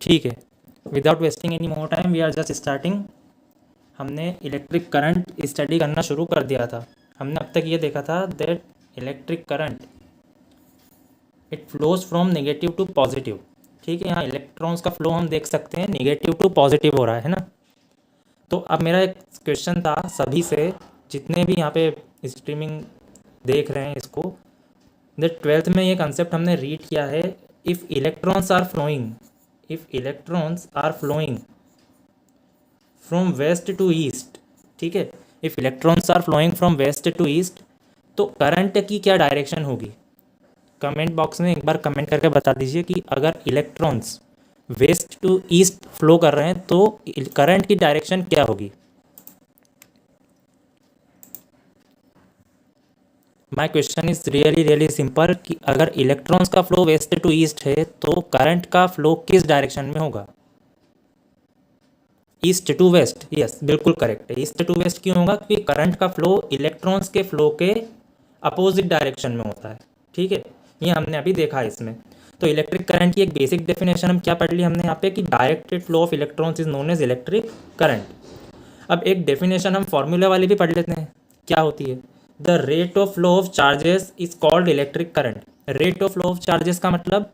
ठीक है, without wasting any more time we are just starting. हमने इलेक्ट्रिक करंट स्टडी करना शुरू कर दिया था। हमने अब तक ये देखा था that electric current it flows from negative to positive. ठीक है, यहाँ इलेक्ट्रॉन्स का फ्लो हम देख सकते हैं नेगेटिव टू पॉजिटिव हो रहा है ना। तो अब मेरा एक क्वेश्चन था सभी से, जितने भी यहाँ पे स्ट्रीमिंग देख रहे हैं इसको, द 12th में ये कंसेप्ट हमने रीड किया है, if electrons are flowing, if electrons are flowing from west to east. ठीक है, if electrons are flowing from west to east, तो करंट की क्या डायरेक्शन होगी। कमेंट बॉक्स में एक बार कमेंट करके बता दीजिए कि अगर electrons west to east flow कर रहे हैं तो करंट की डायरेक्शन क्या होगी। My question is really really simple कि अगर इलेक्ट्रॉन्स का फ्लो वेस्ट टू ईस्ट है तो करंट का फ्लो किस डायरेक्शन में होगा। ईस्ट टू वेस्ट, यस बिल्कुल करेक्ट है। ईस्ट टू वेस्ट क्यों होगा, क्योंकि करंट का फ्लो इलेक्ट्रॉन्स के फ्लो के अपोजिट डायरेक्शन में होता है। ठीक है, ये हमने अभी देखा है इसमें। तो इलेक्ट्रिक करंट की एक बेसिक डेफिनेशन हम क्या पढ़ ली हमने यहाँ पे कि directed flow of electrons is known as electric current. अब एक डेफिनेशन हम फॉर्मूला वाली भी पढ़ लेते हैं, क्या होती है। The rate of flow of charges is called electric current. Rate of flow of charges का मतलब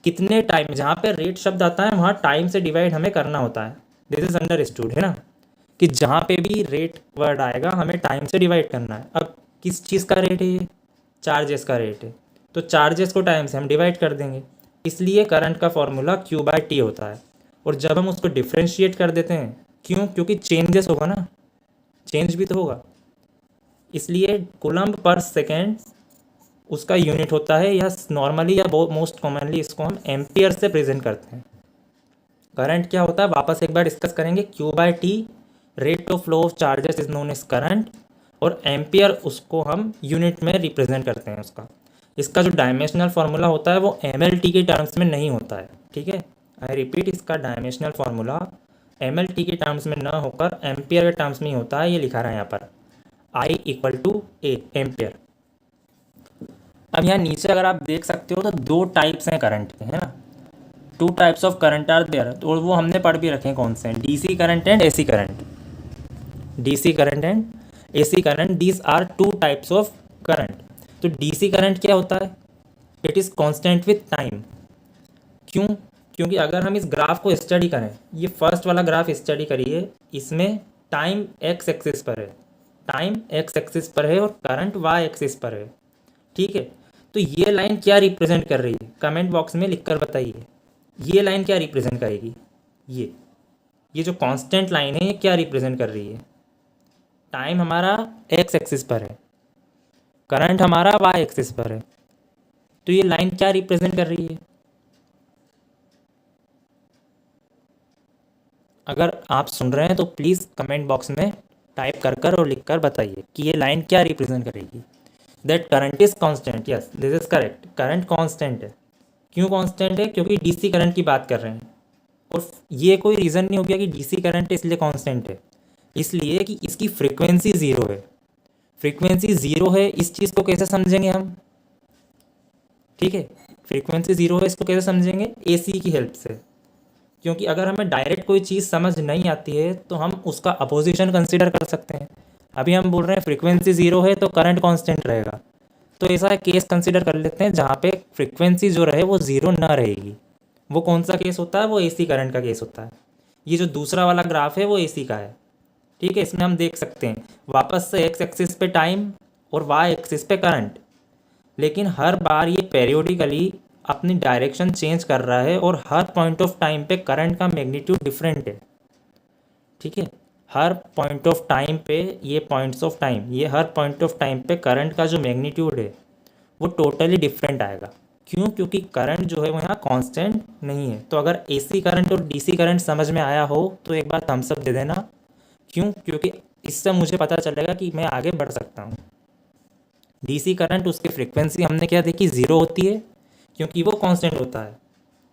कितने टाइम, जहाँ पे रेट शब्द आता है वहाँ टाइम से डिवाइड हमें करना होता है। दिस इज अंडरस्टूड है ना, कि जहाँ पे भी रेट वर्ड आएगा हमें टाइम से डिवाइड करना है। अब किस चीज़ का रेट है ये, चार्जेस का रेट है, तो चार्जेस को टाइम से हम डिवाइड कर देंगे। इसलिए करंट का फॉर्मूला Q बाय T होता है। और जब हम उसको डिफ्रेंशिएट कर देते हैं, क्यों, क्योंकि चेंजेस होगा ना, चेंज भी तो होगा, इसलिए कूलम्ब पर सेकेंड उसका यूनिट होता है, या नॉर्मली या मोस्ट कॉमनली इसको हम एम्पियर से प्रेजेंट करते हैं। करंट क्या होता है वापस एक बार डिस्कस करेंगे। Q by T, rate of flow of charges is known as current, और एम्पियर उसको हम यूनिट में रिप्रेजेंट करते हैं उसका। इसका जो डायमेंशनल फार्मूला होता है वो MLT के टर्म्स में नहीं होता है। ठीक है, आई रिपीट, इसका डायमेंशनल फार्मूला MLT के टर्म्स में ना होकर एम्पियर के टर्म्स में ही होता है। ये लिखा रहा है यहाँ पर I equal to A ampere. अब यहाँ नीचे अगर आप देख सकते हो तो दो टाइप्स हैं करंट के, है ना। Two types of current are there, तो वो हमने पढ़ भी रखे हैं कौन से हैं, DC current and AC current. DC current and AC current, these are two types of current. तो DC करंट क्या होता है, it is constant with time. क्यों, क्योंकि अगर हम इस ग्राफ को स्टडी करें, ये फर्स्ट वाला ग्राफ स्टडी करिए, इसमें टाइम एक्स एक्सिस पर है, टाइम एक्स एक्सिस पर है और करंट वाई एक्सिस पर है। ठीक है, तो ये लाइन क्या रिप्रेजेंट कर रही है, कमेंट बॉक्स में लिखकर बताइए। ये लाइन क्या रिप्रेजेंट करेगी, ये जो कांस्टेंट लाइन है ये क्या रिप्रेजेंट कर रही है। टाइम हमारा एक्स एक्सिस पर है, करंट हमारा वाई एक्सिस पर है, तो ये लाइन क्या रिप्रेजेंट कर रही है। अगर आप सुन रहे हैं तो प्लीज़ कमेंट बॉक्स में टाइप कर और लिख कर बताइए कि ये लाइन क्या रिप्रेजेंट करेगी। That current is constant, yes this is correct, current constant है। क्यों कांस्टेंट है, क्योंकि DC करंट की बात कर रहे हैं। और ये कोई रीज़न नहीं हो गया कि DC करंट इसलिए कांस्टेंट है, इसलिए कि इसकी फ्रीक्वेंसी ज़ीरो है। फ्रीक्वेंसी ज़ीरो है, इस चीज़ को कैसे समझेंगे हम। ठीक है, फ्रीक्वेंसी ज़ीरो है, इसको कैसे समझेंगे, AC की हेल्प से। क्योंकि अगर हमें डायरेक्ट कोई चीज़ समझ नहीं आती है तो हम उसका अपोजिशन कंसिडर कर सकते हैं। अभी हम बोल रहे हैं फ्रीक्वेंसी ज़ीरो है तो करंट कांस्टेंट रहेगा, तो ऐसा केस कंसिडर कर लेते हैं जहाँ पे फ्रीक्वेंसी जो रहे वो ज़ीरो ना रहेगी। वो कौन सा केस होता है, वो AC करंट का केस होता है। ये जो दूसरा वाला ग्राफ है वो AC का है। ठीक है, इसमें हम देख सकते हैं वापस से एक्स एक्सिस पे टाइम और वाई एक्सिस पे करंट, लेकिन हर बार ये पेरियोडिकली अपनी डायरेक्शन चेंज कर रहा है और हर पॉइंट ऑफ टाइम पे करंट का मैग्नीट्यूड डिफरेंट है। ठीक है, हर पॉइंट ऑफ टाइम पे ये पॉइंट्स ऑफ टाइम, ये हर पॉइंट ऑफ टाइम पे करंट का जो मैग्नीट्यूड है वो टोटली डिफरेंट आएगा। क्यों, क्योंकि करंट जो है वो यहाँ कांस्टेंट नहीं है। तो अगर AC करंट और DC करंट समझ में आया हो तो एक बार थम्स अप दे देना। क्यों, क्योंकि इससे मुझे पता चलेगा कि मैं आगे बढ़ सकता हूँ। DC करंट उसकी फ्रीक्वेंसी हमने क्या देखी, ज़ीरो होती है क्योंकि वो कांस्टेंट होता है।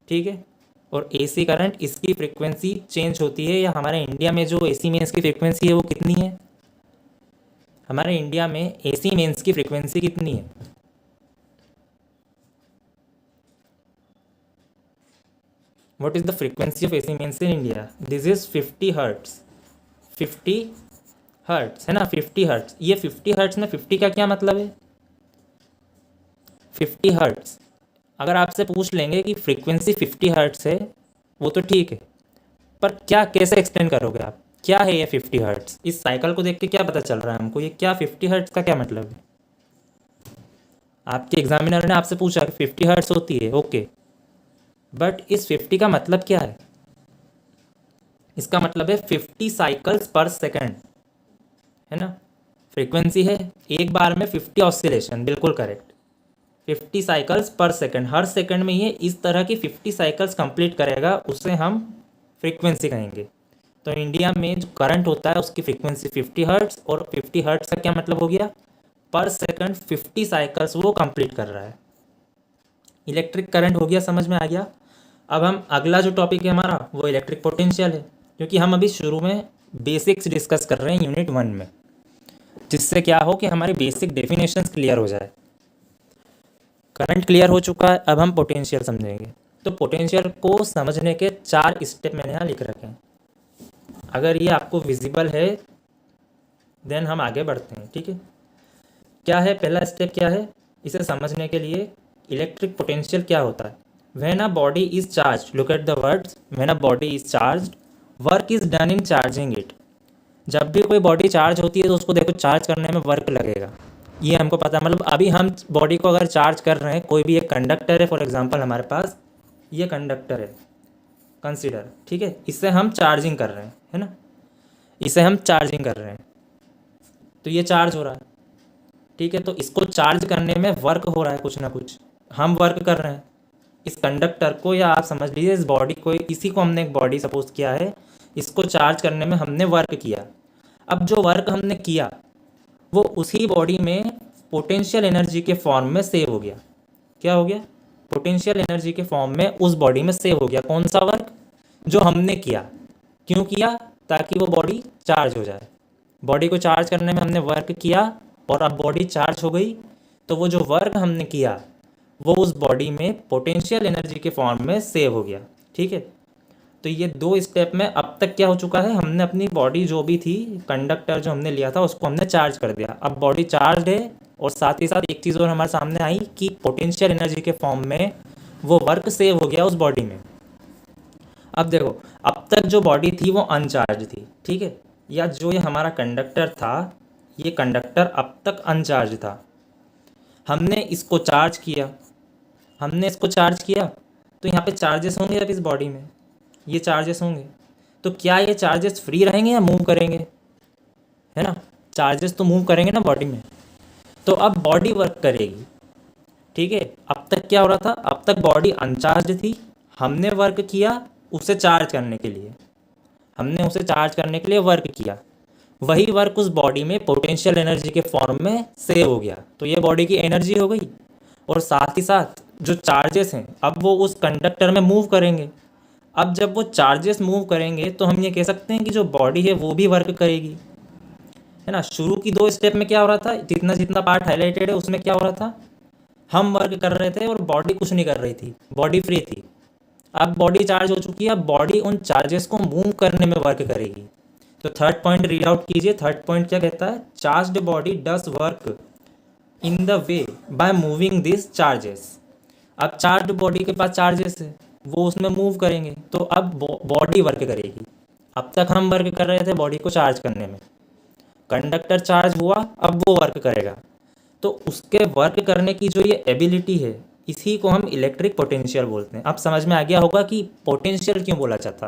ठीक है, और AC करंट इसकी फ्रीक्वेंसी चेंज होती है, या हमारे इंडिया में जो AC मेंस की फ्रीक्वेंसी है वो कितनी है, हमारे इंडिया में AC मेंस की फ्रीक्वेंसी कितनी है। What is the frequency of AC mains in India? This is 50 hertz. 50 hertz है ना, 50 हर्ट्स। ये 50 हर्ट्स में 50 का क्या मतलब है? 50 हर्ट्स अगर आपसे पूछ लेंगे कि फ्रीक्वेंसी 50 हर्ट्स है, वो तो ठीक है, पर क्या कैसे एक्सप्लेन करोगे आप? क्या है ये 50 हर्ट्स? इस साइकिल को देख के क्या पता चल रहा है हमको? ये क्या 50 हर्ट्स का क्या मतलब है? आपके एग्जामिनर ने आपसे पूछा कि 50 हर्ट्स होती है, ओके, बट इस 50 का मतलब क्या है? इसका मतलब है 50 साइकिल्स पर सेकंड, है ना। फ्रीक्वेंसी है एक बार में 50 ऑसिलेशन, बिल्कुल करेक्ट। 50 साइकिल्स पर सेकंड, हर सेकंड में ये इस तरह की 50 साइकिल्स कंप्लीट करेगा, उसे हम फ्रीक्वेंसी कहेंगे। तो इंडिया में जो करंट होता है उसकी फ्रीक्वेंसी 50 हर्ट्स, और 50 हर्ट्स का क्या मतलब हो गया? पर सेकंड 50 साइकिल्स वो कंप्लीट कर रहा है। इलेक्ट्रिक करंट हो गया, समझ में आ गया। अब हम अगला जो टॉपिक है हमारा वो इलेक्ट्रिक पोटेंशियल है, क्योंकि हम अभी शुरू में बेसिक्स डिस्कस कर रहे हैं यूनिट 1 में, जिससे क्या हो कि हमारी बेसिक डेफिनेशंस क्लियर हो जाए। करंट क्लियर हो चुका है, अब हम पोटेंशियल समझेंगे। तो पोटेंशियल को समझने के 4 स्टेप मैंने यहाँ लिख रखे हैं। अगर ये आपको विजिबल है देन हम आगे बढ़ते हैं, ठीक है। क्या है पहला स्टेप? क्या है इसे समझने के लिए? इलेक्ट्रिक पोटेंशियल क्या होता है? When a body is charge, look at the words, when a body is charge work is done in charging it. जब भी कोई बॉडी चार्ज होती है तो उसको देखो चार्ज करने में वर्क लगेगा, ये हमको पता है। मतलब अभी हम बॉडी को अगर चार्ज कर रहे हैं, कोई भी एक कंडक्टर है फॉर एग्जांपल हमारे पास, ये कंडक्टर है कंसीडर, ठीक है, इससे हम चार्जिंग कर रहे हैं, है ना, इसे हम चार्जिंग कर रहे हैं, तो ये चार्ज हो रहा है, ठीक है। तो इसको चार्ज करने में वर्क हो रहा है, कुछ ना कुछ हम वर्क कर रहे हैं इस कंडक्टर को, या आप समझ लीजिए इस बॉडी को, इसी को हमने एक बॉडी सपोज किया है, इसको चार्ज करने में हमने वर्क किया। अब जो वर्क हमने किया वो उसी बॉडी में पोटेंशियल एनर्जी के फॉर्म में सेव हो गया। क्या हो गया? पोटेंशियल एनर्जी के फॉर्म में उस बॉडी में सेव हो गया। कौन सा वर्क? जो हमने किया। क्यों किया? ताकि वो बॉडी चार्ज हो जाए। बॉडी को चार्ज करने में हमने वर्क किया और अब बॉडी चार्ज हो गई, तो वो जो वर्क हमने किया वो उस बॉडी में पोटेंशियल एनर्जी के फॉर्म में सेव हो गया, ठीक है। तो ये 2 स्टेप में अब तक क्या हो चुका है? हमने अपनी बॉडी जो भी थी, कंडक्टर जो हमने लिया था उसको हमने चार्ज कर दिया। अब बॉडी चार्ज है और साथ ही साथ एक चीज़ और हमारे सामने आई कि पोटेंशियल एनर्जी के फॉर्म में वो वर्क सेव हो गया उस बॉडी में। अब देखो, अब तक जो बॉडी थी वो अनचार्ज थी, ठीक है, या जो ये हमारा कंडक्टर था, ये कंडक्टर अब तक अनचार्ज था। हमने इसको चार्ज किया, हमने इसको चार्ज किया, तो यहाँ पे चार्जेस होंगे अब इस बॉडी में, ये चार्जेस होंगे। तो क्या ये चार्जेस फ्री रहेंगे या मूव करेंगे? है ना, चार्जेस तो मूव करेंगे ना बॉडी में। तो अब बॉडी वर्क करेगी, ठीक है। अब तक क्या हो रहा था? अब तक बॉडी अनचार्ज थी, हमने वर्क किया उसे चार्ज करने के लिए, हमने उसे चार्ज करने के लिए वर्क किया, वही वर्क उस बॉडी में पोटेंशियल एनर्जी के फॉर्म में सेव हो गया, तो ये बॉडी की एनर्जी हो गई। और साथ ही साथ जो चार्जेस हैं अब वो उस कंडक्टर में मूव करेंगे। अब जब वो चार्जेस मूव करेंगे तो हम ये कह सकते हैं कि जो बॉडी है वो भी वर्क करेगी, है ना। शुरू की 2 स्टेप में क्या हो रहा था? जितना जितना पार्ट हाईलाइटेड है उसमें क्या हो रहा था? हम वर्क कर रहे थे और बॉडी कुछ नहीं कर रही थी, बॉडी फ्री थी। अब बॉडी चार्ज हो चुकी है, अब बॉडी उन चार्जेस को मूव करने में वर्क करेगी। तो थर्ड पॉइंट रीड आउट कीजिए। थर्ड पॉइंट क्या कहता है? Charged body does work in the way by moving this charges. अब चार्ज्ड बॉडी के पास चार्जेस है, वो उसमें मूव करेंगे, तो अब बॉडी वर्क करेगी। अब तक हम वर्क कर रहे थे बॉडी को चार्ज करने में, कंडक्टर चार्ज हुआ, अब वो वर्क करेगा। तो उसके वर्क करने की जो ये एबिलिटी है, इसी को हम इलेक्ट्रिक पोटेंशियल बोलते हैं। अब समझ में आ गया होगा कि पोटेंशियल क्यों बोला जाता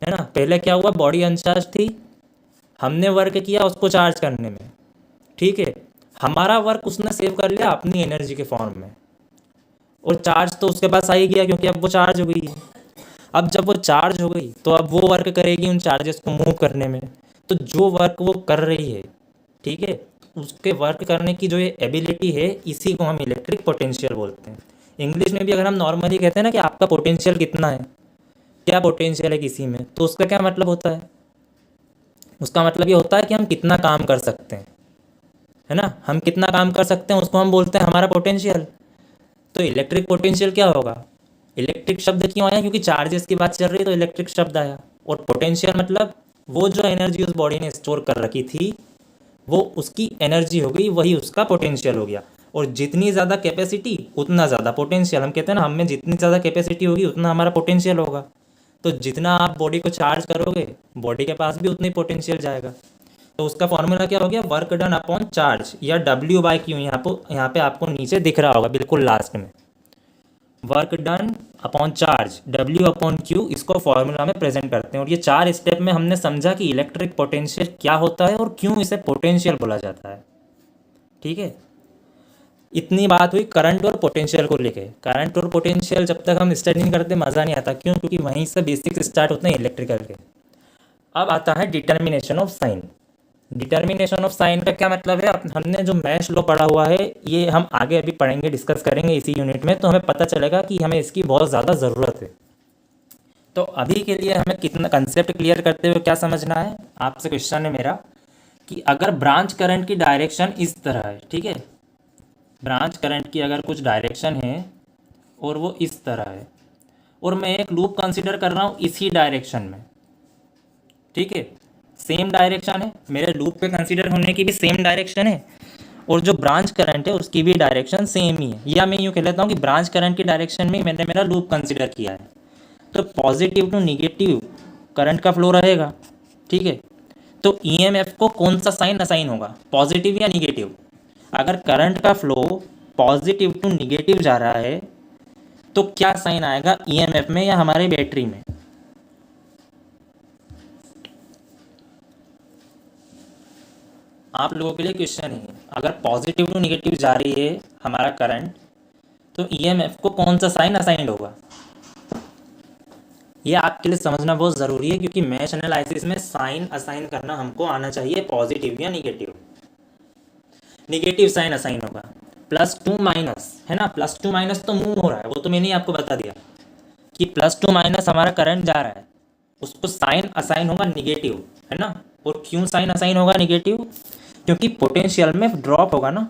है ना। पहले क्या हुआ? बॉडी अनचार्ज थी, हमने वर्क किया उसको चार्ज करने में, ठीक है, हमारा वर्क उसने सेव कर लिया अपनी एनर्जी के फॉर्म में, और चार्ज तो उसके पास आ ही गया क्योंकि अब वो चार्ज हो गई है। अब जब वो चार्ज हो गई तो अब वो वर्क करेगी उन चार्जेस को मूव करने में। तो जो वर्क वो कर रही है, ठीक है, उसके वर्क करने की जो ये एबिलिटी है, इसी को हम इलेक्ट्रिक पोटेंशियल बोलते हैं। इंग्लिश में भी अगर हम नॉर्मली कहते हैं ना कि आपका पोटेंशियल कितना है, क्या पोटेंशियल है किसी में, तो उसका क्या मतलब होता है? उसका मतलब ये होता है कि हम कितना काम कर सकते हैं, है ना, हम कितना काम कर सकते हैं उसको हम बोलते हैं हमारा पोटेंशियल। तो इलेक्ट्रिक पोटेंशियल क्या होगा? इलेक्ट्रिक शब्द क्यों आया, क्योंकि चार्जेस की बात चल रही है तो इलेक्ट्रिक शब्द आया। और पोटेंशियल मतलब वो जो एनर्जी उस बॉडी ने स्टोर कर रखी थी वो उसकी एनर्जी हो गई, वही उसका पोटेंशियल हो गया। और जितनी ज़्यादा कैपेसिटी उतना ज़्यादा पोटेंशियल। हम कहते हैं ना, हम में जितनी ज़्यादा कैपेसिटी होगी उतना हमारा पोटेंशियल होगा। तो जितना आप बॉडी को चार्ज करोगे बॉडी के पास भी उतनी पोटेंशियल जाएगा। तो उसका फॉर्मूला क्या हो गया, वर्क डन अपॉन चार्ज, या W/Q। यहाँ पे आपको नीचे दिख रहा होगा बिल्कुल लास्ट में, work done upon charge W/Q, इसको फॉर्मूला में प्रेजेंट करते हैं। और ये 4 स्टेप में हमने समझा कि इलेक्ट्रिक पोटेंशियल क्या होता है और क्यों इसे पोटेंशियल बोला जाता है। ठीक है, इतनी बात हुई करंट और पोटेंशियल को लेके। करंट और पोटेंशियल जब तक हम स्टडी नहीं करते मज़ा नहीं आता, क्यों, क्योंकि वहीं से बेसिक्स स्टार्ट होते हैं इलेक्ट्रिकल के। अब आता है determination of sine. Determination of sine का क्या मतलब है, हमने जो मैश लॉ पढ़ा हुआ है ये हम आगे अभी पढ़ेंगे, डिस्कस करेंगे इसी यूनिट में, तो हमें पता चलेगा कि हमें इसकी बहुत ज़्यादा ज़रूरत है। तो अभी के लिए हमें कितना कंसेप्ट क्लियर करते हुए क्या समझना है, आपसे क्वेश्चन है मेरा कि अगर ब्रांच करंट की डायरेक्शन इस तरह है, ठीक है, ब्रांच करंट की अगर कुछ डायरेक्शन है और वो इस तरह है, और मैं एक लूप कंसिडर कर रहा हूँ इसी डायरेक्शन में, ठीक है, सेम डायरेक्शन है, मेरे लूप पे कंसिडर होने की भी सेम डायरेक्शन है, और जो ब्रांच करंट है उसकी भी डायरेक्शन सेम ही है। या मैं यूँ कह लेता हूँ कि ब्रांच करंट की डायरेक्शन में मैंने मेरा लूप कंसिडर किया है, तो पॉजिटिव टू निगेटिव करंट का फ्लो रहेगा। ठीक है, तो ईएमएफ को कौन सा साइन असाइन होगा, पॉजिटिव या निगेटिव। अगर करंट का फ्लो पॉजिटिव टू निगेटिव जा रहा है तो क्या साइन आएगा ईएमएफ में या हमारे बैटरी में। आप लोगों के लिए क्वेश्चन है, अगर पॉजिटिव टू निगेटिव जा रही है हमारा करंट तो ईएमएफ को कौन सा साइन असाइन होगा। ये आपके लिए समझना बहुत ज़रूरी है, क्योंकि मैश एनालिसिस में साइन असाइन करना हमको आना चाहिए, पॉजिटिव या निगेटिव। निगेटिव साइन असाइन होगा, +2 माइनस है ना, +2 माइनस तो मूव हो रहा है, वो तो मैंने आपको बता दिया कि +2 माइनस हमारा करंट जा रहा है, उसको साइन असाइन होगा निगेटिव, है ना। और क्यों साइन असाइन होगा निगेटिव, क्योंकि पोटेंशियल में ड्रॉप होगा ना।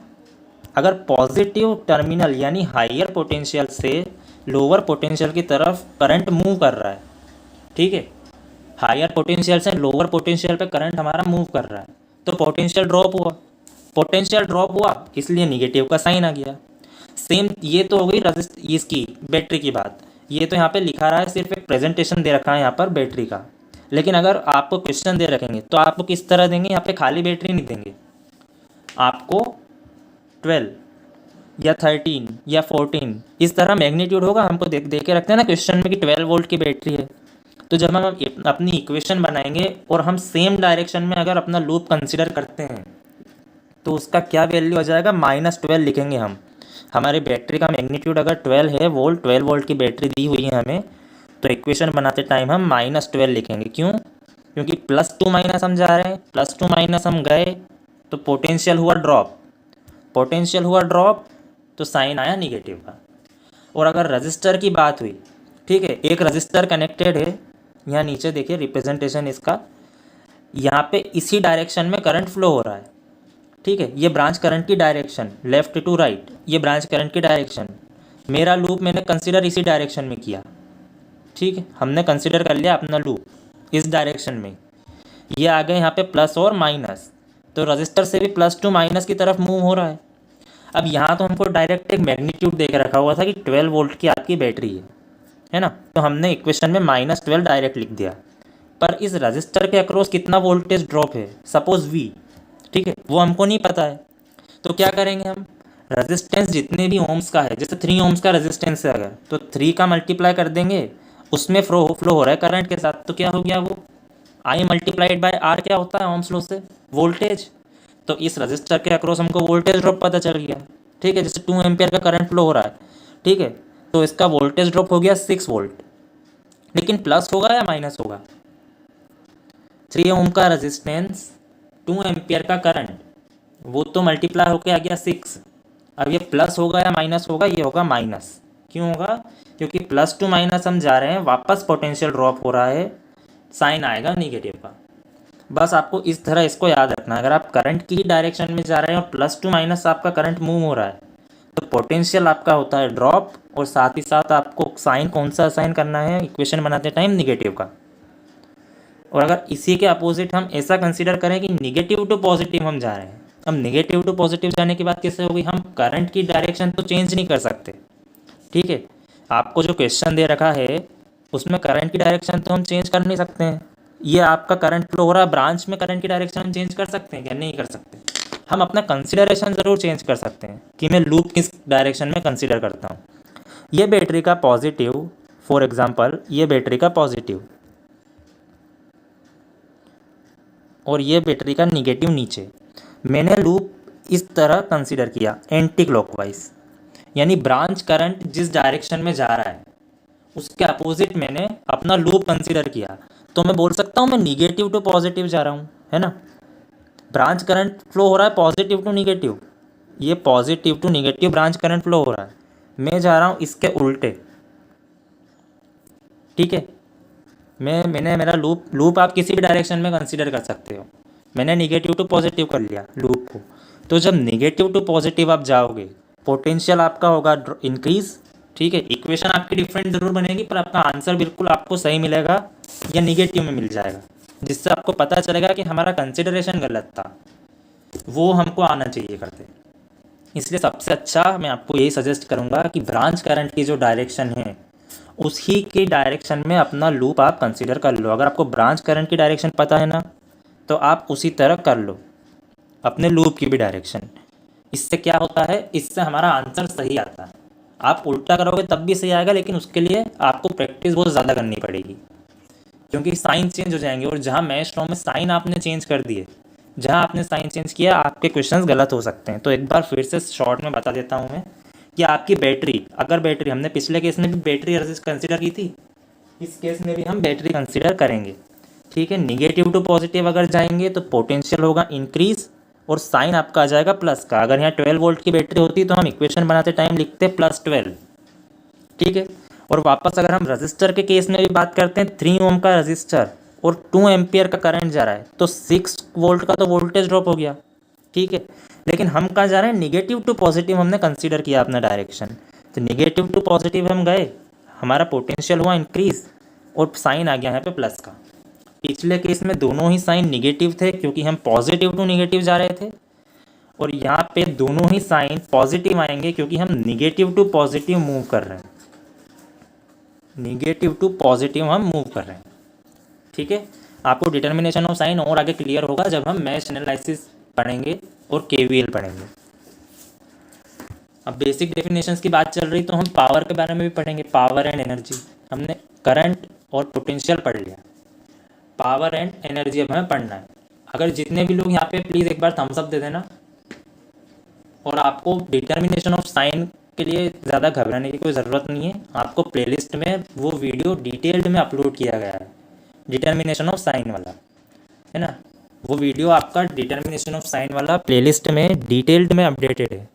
अगर पॉजिटिव टर्मिनल यानी हायर पोटेंशियल से लोअर पोटेंशियल की तरफ करंट मूव कर रहा है, ठीक है, हायर पोटेंशियल से लोअर पोटेंशियल पे करंट हमारा मूव कर रहा है, तो पोटेंशियल ड्रॉप हुआ, पोटेंशियल ड्रॉप हुआ इसलिए निगेटिव का साइन आ गया। सेम ये तो हो गई इसकी बैटरी की बात। ये तो यहाँ पे लिखा रहा है, सिर्फ एक प्रेजेंटेशन दे रखा है यहाँ पर बैटरी का, लेकिन अगर आपको क्वेश्चन दे रखेंगे तो आपको किस तरह देंगे, यहाँ पे खाली बैटरी नहीं देंगे, आपको 12 या 13 या 14 इस तरह मैग्नीट्यूड होगा। हमको दे के रखते हैं ना क्वेश्चन में कि 12 वोल्ट की बैटरी है, तो जब हम अपनी इक्वेशन बनाएंगे और हम सेम डायरेक्शन में अगर अपना लूप कंसिडर करते हैं तो उसका क्या वैल्यू आ जाएगा, -12 लिखेंगे हम। हमारे बैटरी का मैग्नीट्यूड अगर 12 है वोल्ट, 12 वोल्ट की बैटरी दी हुई है हमें, तो इक्वेशन बनाते टाइम हम -12 लिखेंगे। क्यों, क्योंकि +2 माइनस हम जा रहे हैं, +2 माइनस हम गए तो पोटेंशियल हुआ ड्रॉप, पोटेंशियल हुआ ड्रॉप तो साइन आया निगेटिव का। और अगर रजिस्टर की बात हुई, ठीक है, एक रजिस्टर कनेक्टेड है, यहाँ नीचे देखिए रिप्रेजेंटेशन इसका, यहाँ पे इसी डायरेक्शन में करंट फ्लो हो रहा है, ठीक है, ये ब्रांच करंट की डायरेक्शन लेफ्ट टू राइट, ये ब्रांच करंट की डायरेक्शन, मेरा लूप मैंने कंसिडर इसी डायरेक्शन में किया, ठीक है, हमने कंसिडर कर लिया अपना लूप इस डायरेक्शन में। ये आ गए यहाँ पे प्लस और माइनस, तो रजिस्टर से भी +2 माइनस की तरफ मूव हो रहा है। अब यहाँ तो हमको डायरेक्ट एक मैग्नीट्यूड दे के रखा हुआ था कि 12 वोल्ट की आपकी बैटरी है ना, तो हमने इक्वेशन में -12 डायरेक्ट लिख दिया। पर इस रजिस्टर के अक्रॉस कितना वोल्टेज ड्रॉप है, सपोज V, ठीक है, वो हमको नहीं पता है, तो क्या करेंगे हम, रेजिस्टेंस जितने भी ओम्स का है, जैसे 3 ओम्स का रेजिस्टेंस है अगर, तो 3 का मल्टीप्लाई कर देंगे, उसमें फ्लो हो रहा है करंट के साथ, तो क्या हो गया वो I × R क्या होता है ओम्स लॉ से, वोल्टेज। तो इस रजिस्टर के अक्रॉस हमको वोल्टेज ड्रॉप पता चल गया, ठीक है, जैसे 2 एम्पियर का करंट फ्लो हो रहा है, ठीक है, तो इसका वोल्टेज ड्रॉप हो गया 6 वोल्ट, लेकिन प्लस होगा या माइनस होगा, 3 ओम का रेजिस्टेंस 2 एम्पियर का करंट, वो तो मल्टीप्लाई होके आ गया 6। अब ये प्लस होगा या माइनस होगा, ये होगा माइनस। क्यों होगा, क्योंकि +2 माइनस हम जा रहे हैं, वापस पोटेंशियल ड्रॉप हो रहा है, साइन आएगा निगेटिव का। बस आपको इस तरह इसको याद रखना है, अगर आप करंट की ही डायरेक्शन में जा रहे हैं और +2 माइनस आपका करंट मूव हो रहा है तो पोटेंशियल आपका होता है ड्रॉप, और साथ ही साथ आपको साइन कौन सा असाइन करना है इक्वेशन बनाते टाइम, निगेटिव का। और अगर इसी के अपोजिट हम ऐसा कंसीडर करें कि निगेटिव टू पॉजिटिव हम जा रहे हैं, अब निगेटिव टू पॉजिटिव जाने की बात कैसे होगी, हम करंट की डायरेक्शन तो चेंज नहीं कर सकते, ठीक है। आपको जो क्वेश्चन दे रखा है उसमें करंट की डायरेक्शन तो हम चेंज कर नहीं सकते हैं। ये आपका करंट फ्लो हो रहा है ब्रांच में, करंट की डायरेक्शन हम चेंज कर सकते हैं क्या? नहीं कर सकते। हम अपना कंसिडरेशन ज़रूर चेंज कर सकते हैं कि मैं लूप किस डायरेक्शन में कंसिडर करता हूँ। ये बैटरी का पॉजिटिव, फॉर एग्जांपल ये बैटरी का पॉजिटिव और ये बैटरी का निगेटिव नीचे, मैंने लूप इस तरह कंसिडर किया एंटी क्लॉकवाइज, यानी ब्रांच करंट जिस डायरेक्शन में जा रहा है उसके अपोजिट मैंने अपना लूप कंसिडर किया, तो मैं बोल सकता हूँ मैं निगेटिव टू पॉजिटिव जा रहा हूँ, है ना। ब्रांच करंट फ्लो हो रहा है पॉजिटिव टू निगेटिव, ये positive to negative branch current flow हो रहा है, मैं जा रहा हूँ इसके उल्टे, ठीक है। मैंने मेरा लूप आप किसी भी डायरेक्शन में कंसिडर कर सकते हो, मैंने निगेटिव टू पॉजिटिव कर लिया लूप को। तो जब निगेटिव टू पॉजिटिव आप जाओगे पोटेंशियल आपका होगा इंक्रीज, ठीक है। इक्वेशन आपकी डिफरेंट ज़रूर बनेगी पर आपका आंसर बिल्कुल आपको सही मिलेगा या निगेटिव में मिल जाएगा, जिससे आपको पता चलेगा कि हमारा कंसिडरेशन गलत था, वो हमको आना चाहिए करते। इसलिए सबसे अच्छा मैं आपको यही सजेस्ट करूँगा कि ब्रांच करंट की जो डायरेक्शन है उसी की डायरेक्शन में अपना लूप आप कंसिडर कर लो। अगर आपको ब्रांच करंट की डायरेक्शन पता है ना तो आप उसी तरह कर लो अपने लूप की भी डायरेक्शन। इससे क्या होता है, इससे हमारा आंसर सही आता है। आप उल्टा करोगे तब भी सही आएगा, लेकिन उसके लिए आपको प्रैक्टिस बहुत ज़्यादा करनी पड़ेगी, क्योंकि साइन चेंज हो जाएंगे। और जहाँ मैश लॉ में साइन आपने चेंज कर दिए, जहाँ आपने साइन चेंज किया आपके क्वेश्चंस गलत हो सकते हैं। तो एक बार फिर से शॉर्ट में बता देता हूँ मैं कि आपकी बैटरी, अगर बैटरी, हमने पिछले केस में भी बैटरी कंसिडर की थी, इस केस में भी हम बैटरी कंसिडर करेंगे, ठीक है। निगेटिव टू पॉजिटिव अगर जाएंगे तो पोटेंशियल होगा इंक्रीज और साइन आपका आ जाएगा प्लस का। अगर यहाँ 12 वोल्ट की बैटरी होती तो हम इक्वेशन बनाते टाइम लिखते +12, ठीक है। और वापस अगर हम रजिस्टर के केस में भी बात करते हैं, 3 ओम का रजिस्टर और 2 एम्पियर का करंट जा रहा है तो 6 वोल्ट का तो वोल्टेज ड्रॉप हो गया, ठीक है। लेकिन हम कहाँ जा रहे हैं, निगेटिव टू पॉजिटिव हमने कंसीडर किया अपना डायरेक्शन, तो निगेटिव टू पॉजिटिव हम गए, हमारा पोटेंशियल हुआ इंक्रीज और साइन आ गया यहाँ पे प्लस का। पिछले केस में दोनों ही साइन निगेटिव थे क्योंकि हम पॉजिटिव टू निगेटिव जा रहे थे, और यहाँ पे दोनों ही साइन पॉजिटिव आएंगे क्योंकि हम निगेटिव टू पॉजिटिव मूव कर रहे हैं, निगेटिव टू पॉजिटिव हम मूव कर रहे हैं, ठीक है। आपको डिटर्मिनेशन ऑफ साइन और आगे क्लियर होगा जब हम मैश एनालिसिस पढ़ेंगे और केवीएल पढ़ेंगे। अब बेसिक डेफिनेशंस की बात चल रही तो हम पावर के बारे में भी पढ़ेंगे, पावर एंड एनर्जी। हमने करंट और पोटेंशियल पढ़ लिया, पावर एंड एनर्जी अब हमें पढ़ना है। अगर जितने भी लोग यहाँ पे प्लीज़ एक बार थम्स अप दे देना। और आपको डिटर्मिनेशन ऑफ साइन के लिए ज़्यादा घबराने की कोई ज़रूरत नहीं है, आपको प्लेलिस्ट में वो वीडियो डिटेल्ड में अपलोड किया गया है, डिटर्मिनेशन ऑफ साइन वाला, है ना। वो वीडियो आपका डिटर्मिनेशन ऑफ साइन वाला प्लेलिस्ट में डिटेल्ड में अपडेटेड है,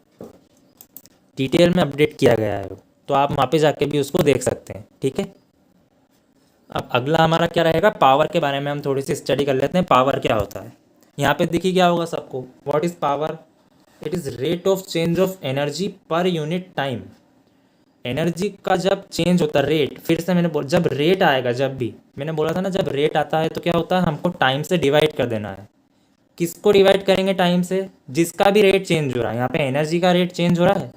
डिटेल में अपडेट किया गया है, तो आप वहाँ पे जाके भी उसको देख सकते हैं, ठीक है। अब अगला हमारा क्या रहेगा, पावर के बारे में हम थोड़ी सी स्टडी कर लेते हैं। पावर क्या होता है, यहाँ पे देखिए क्या होगा सबको, what is power, it is rate of change of energy per unit time. Energy का जब चेंज होता है रेट, फिर से मैंने जब रेट आएगा, जब भी मैंने बोला था ना जब रेट आता है तो क्या होता है, हमको टाइम से डिवाइड कर देना है। किसको डिवाइड करेंगे टाइम से, जिसका भी रेट चेंज हो रहा है, यहाँ पे एनर्जी का रेट चेंज हो रहा है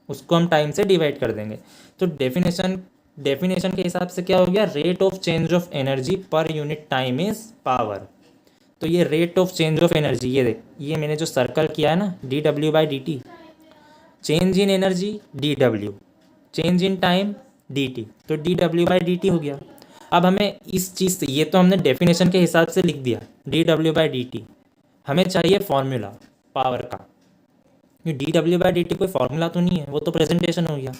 उसको हम टाइम से डिवाइड कर देंगे। तो डेफिनेशन के हिसाब से क्या हो गया, rate of change of energy per unit time is power. तो ये rate of change of energy, ये देख, ये मैंने जो सर्कल किया है ना dW/dt, change in energy dW, change in time dt, तो dW/dt हो गया। अब हमें इस चीज़ से, ये तो हमने डेफिनेशन के हिसाब से लिख दिया dW/dt, हमें चाहिए फॉर्मूला पावर का। dW/dt कोई फार्मूला तो नहीं है, वो तो प्रेजेंटेशन हो गया।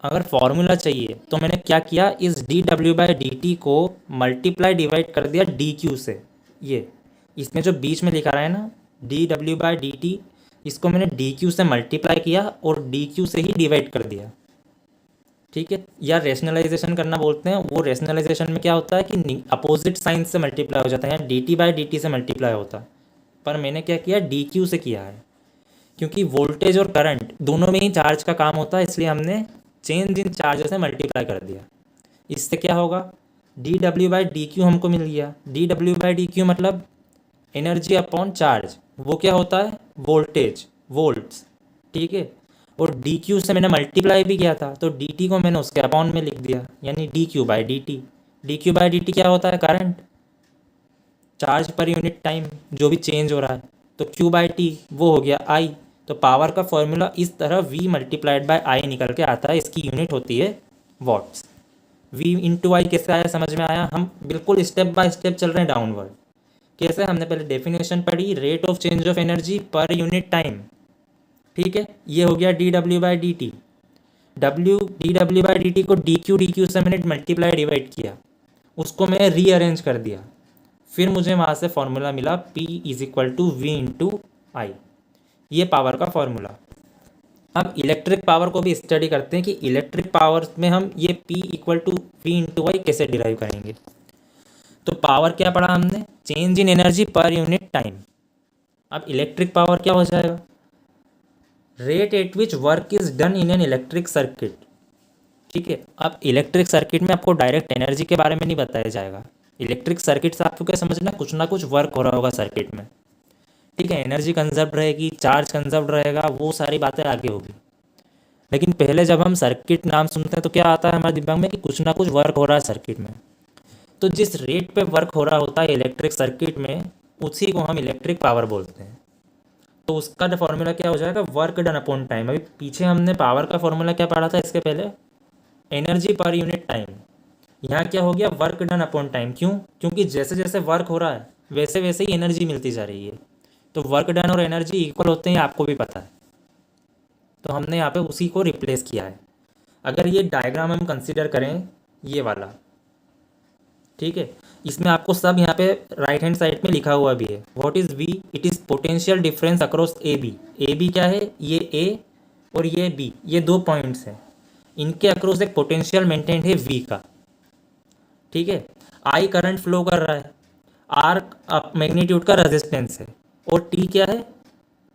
अगर फार्मूला चाहिए तो मैंने क्या किया, इस dW/dt को मल्टीप्लाई डिवाइड कर दिया dq से। ये इसमें जो बीच में लिखा रहा है ना dW/dt, इसको मैंने dq से मल्टीप्लाई किया और dq से ही डिवाइड कर दिया, ठीक है। या रेशनलाइजेशन करना बोलते हैं, वो रेशनलाइजेशन में क्या होता है कि अपोजिट साइन से मल्टीप्लाई हो जाता है, या dt/dt से मल्टीप्लाई होता है, पर मैंने क्या किया dq से किया है। क्योंकि वोल्टेज और करंट दोनों में ही चार्ज का काम होता है, इसलिए हमने चेंज इन चार्ज से मल्टीप्लाई कर दिया। इससे क्या होगा, D W by D Q हमको मिल गया। D W by D Q मतलब एनर्जी अपॉन चार्ज, वो क्या होता है, वोल्टेज, वोल्ट्स, ठीक है। और डी क्यू से मैंने मल्टीप्लाई भी किया था, तो डी टी को मैंने उसके अपॉन में लिख दिया, यानी D Q by D T. D Q by D T क्या होता है, करंट, चार्ज पर यूनिट टाइम जो भी चेंज हो रहा है, तो क्यू बाई टी वो हो गया आई। तो पावर का फॉर्मूला इस तरह वी मल्टीप्लाइड बाय आई निकल के आता है, इसकी यूनिट होती है वॉट्स। वी इंटू आई कैसे आया, समझ में आया। हम बिल्कुल स्टेप बाय स्टेप चल रहे हैं डाउनवर्ड। कैसे, हमने पहले डेफिनेशन पढ़ी, rate of change of energy per unit time, ठीक है। ये हो गया D W by D T. D W by D T को डी क्यू से मैंने मल्टीप्लाई डिवाइड किया, उसको मैं रीअरेंज कर दिया, फिर मुझे वहाँ से फॉर्मूला मिला P is equal to V into I. ये पावर का फॉर्मूला। अब इलेक्ट्रिक पावर को भी स्टडी करते हैं कि इलेक्ट्रिक पावर में हम ये P equal to V into I कैसे डिराइव करेंगे। तो पावर क्या पढ़ा हमने, change in energy per unit time. अब इलेक्ट्रिक पावर क्या हो जाएगा, rate at which work is done in an electric circuit, ठीक है। अब इलेक्ट्रिक सर्किट में आपको डायरेक्ट एनर्जी के बारे में नहीं बताया जाएगा। इलेक्ट्रिक सर्किट से आपको क्या समझना, कुछ ना कुछ वर्क हो रहा होगा सर्किट में, ठीक है। एनर्जी कंजर्व रहेगी, चार्ज कंजर्व रहेगा, वो सारी बातें आगे होगी। लेकिन पहले जब हम सर्किट नाम सुनते हैं तो क्या आता है हमारे दिमाग में कि कुछ ना कुछ वर्क हो रहा है सर्किट में। तो जिस रेट पे वर्क हो रहा होता है इलेक्ट्रिक सर्किट में, उसी को हम इलेक्ट्रिक पावर बोलते हैं। तो उसका फॉर्मूला क्या हो जाएगा, वर्क डन अपॉन टाइम। अभी पीछे हमने पावर का फॉर्मूला क्या पढ़ा था इसके पहले, एनर्जी पर यूनिट टाइम। यहाँ क्या हो गया, वर्क डन अपॉन टाइम। क्यों, क्योंकि जैसे जैसे वर्क हो रहा है वैसे वैसे ही एनर्जी मिलती जा रही है। तो वर्क डन और एनर्जी इक्वल होते हैं, आपको भी पता है। तो हमने यहाँ पे उसी को रिप्लेस किया है। अगर ये डायग्राम हम कंसिडर करें, ये वाला, ठीक है, इसमें आपको सब यहाँ पे राइट हैंड साइड में लिखा हुआ भी है। What is V, it is potential difference across A B. A B क्या है, ये ए और ये बी, ये दो पॉइंट्स हैं, इनके अक्रॉस एक पोटेंशियल मेंटेन्ड है वी का, ठीक है। आई करंट फ्लो कर रहा है, आर मैग्नीट्यूड का रेजिस्टेंस है, और टी क्या है,